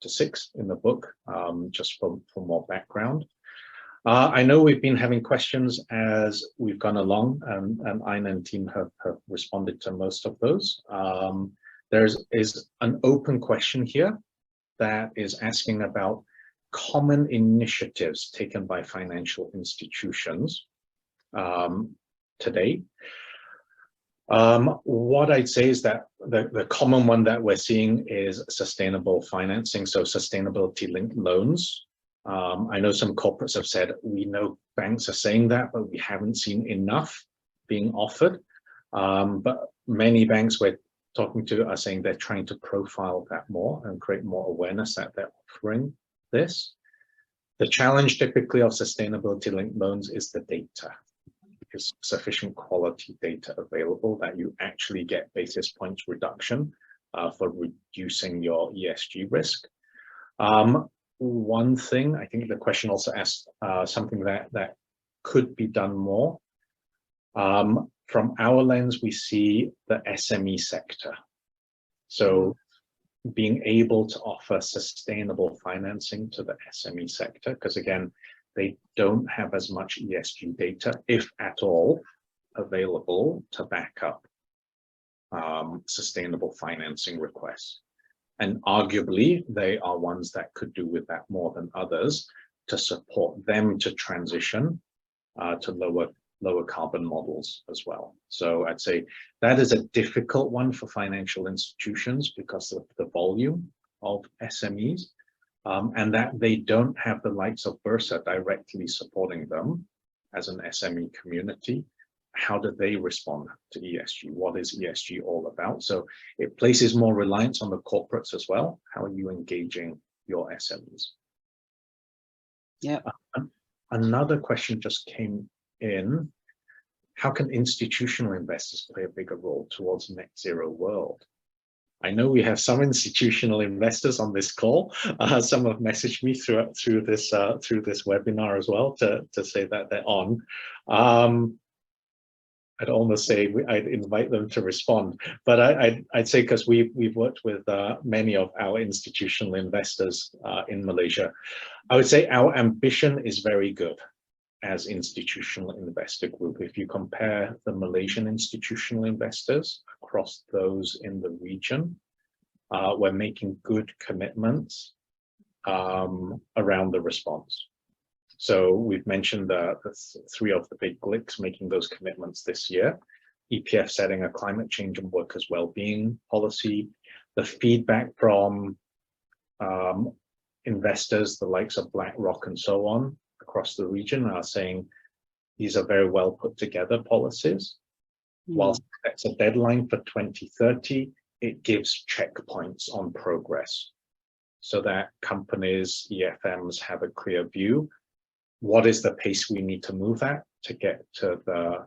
6 in the book, just for more background. I know we've been having questions as we've gone along, and Aina and team have responded to most of those. There is an open question here that is asking about common initiatives taken by financial institutions today. What I'd say is that the common one that we're seeing is sustainable financing, so sustainability-linked loans. I know some corporates have said, we know banks are saying that, but we haven't seen enough being offered. But many banks, we're talking to are saying they're trying to profile that more and create more awareness that they're offering this. The challenge typically of sustainability-linked loans is the data, because sufficient quality data available that you actually get basis points reduction for reducing your ESG risk. One thing, I think the question also asked something that could be done more. From our lens, we see the SME sector. So being able to offer sustainable financing to the SME sector, because again, they don't have as much ESG data, if at all, available to back up sustainable financing requests. And arguably, they are ones that could do with that more than others to support them to transition to lower carbon models as well. So I'd say that is a difficult one for financial institutions because of the volume of SMEs, and that they don't have the likes of Bursa directly supporting them as an SME community. How do they respond to ESG? What is ESG all about? So it places more reliance on the corporates as well. How are you engaging your SMEs? Yeah. Another question just came in. How can institutional investors play a bigger role towards net zero world? I know we have some institutional investors on this call. Some have messaged me through this webinar as well to say that they're on. I'd almost say I'd invite them to respond, but I'd say, because we've worked with many of our institutional investors in Malaysia, I would say our ambition is very good as institutional investor group. If you compare the Malaysian institutional investors across those in the region, we're making good commitments around the response. So we've mentioned the three of the big GLICs making those commitments this year. EPF setting a climate change and workers' well-being policy. The feedback from investors, the likes of BlackRock and so on, across the region are saying these are very well put together policies. Whilst that's a deadline for 2030, it gives checkpoints on progress so that companies, EFMs have a clear view. What is the pace we need to move at to get to the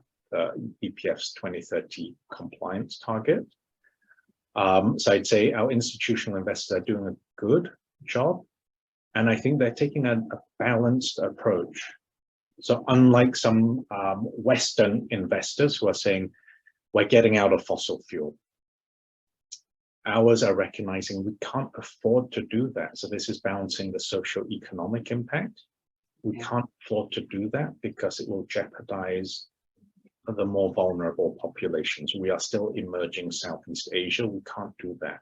EPF's 2030 compliance target? So I'd say our institutional investors are doing a good job. And I think they're taking a balanced approach. So unlike some Western investors who are saying, we're getting out of fossil fuel, ours are recognizing we can't afford to do that. So this is balancing the socio-economic impact. We can't afford to do that because it will jeopardize the more vulnerable populations. We are still emerging Southeast Asia. We can't do that.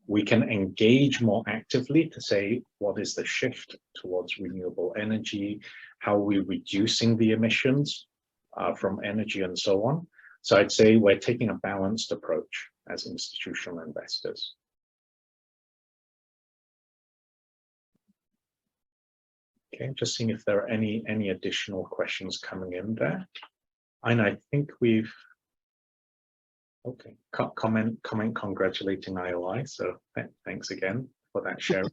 We can engage more actively to say, what is the shift towards renewable energy? How are we reducing the emissions from energy and so on? So I'd say we're taking a balanced approach as institutional investors. Okay, just seeing if there are any additional questions coming in there. And I think we've, okay, comment congratulating IOI. So thanks again for that sharing,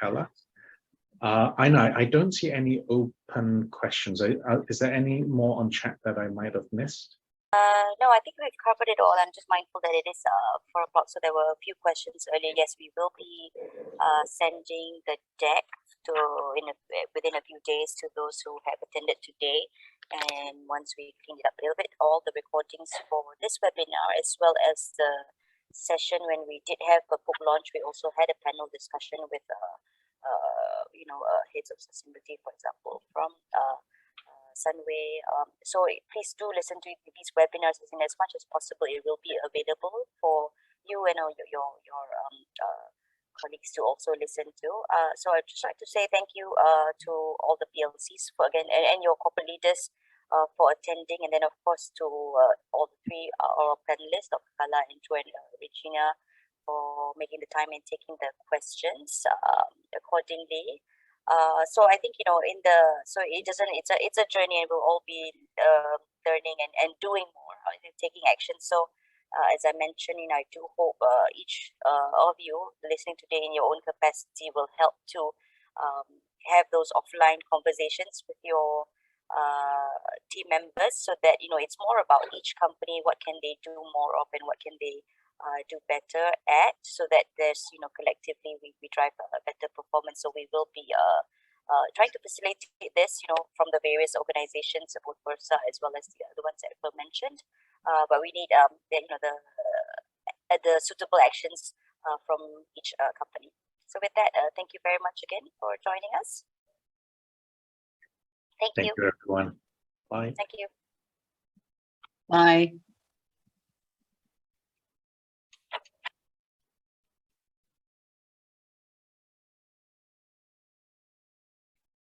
Carla. I don't see any open questions. Is there any more on chat that I might have missed? No, I think we've covered it all. I'm just mindful that it is 4 o'clock, so there were a few questions earlier. Yes, we will be sending the deck within a few days to those who have attended today. And once we clean it up a little bit, all the recordings for this webinar, as well as the session when we did have a book launch, we also had a panel discussion with heads of sustainability, for example, from Sunway. So please do listen to these webinars, and as much as possible, it will be available for you and your colleagues to also listen to. So I'd just like to say thank you to all the PLCs for and your corporate leaders for attending, and then of course to all the 3 our panelists, Dr. Kala, Andrew, and Regina, for making the time and taking the questions accordingly. So I think it's a journey, and we'll all be learning and doing more and taking action. So as I mentioned, I do hope each of you listening today in your own capacity will help to have those offline conversations with your team members, so that it's more about each company, what can they do more of and what can they do better at, so that there's collectively we drive a better performance. So we will be trying to facilitate this from the various organizations, both Bursa as well as the other ones that were mentioned, but we need the suitable actions from each company. So with that, thank you very much again for joining us. Thank you. Thank you, everyone. Bye. Thank you. Bye.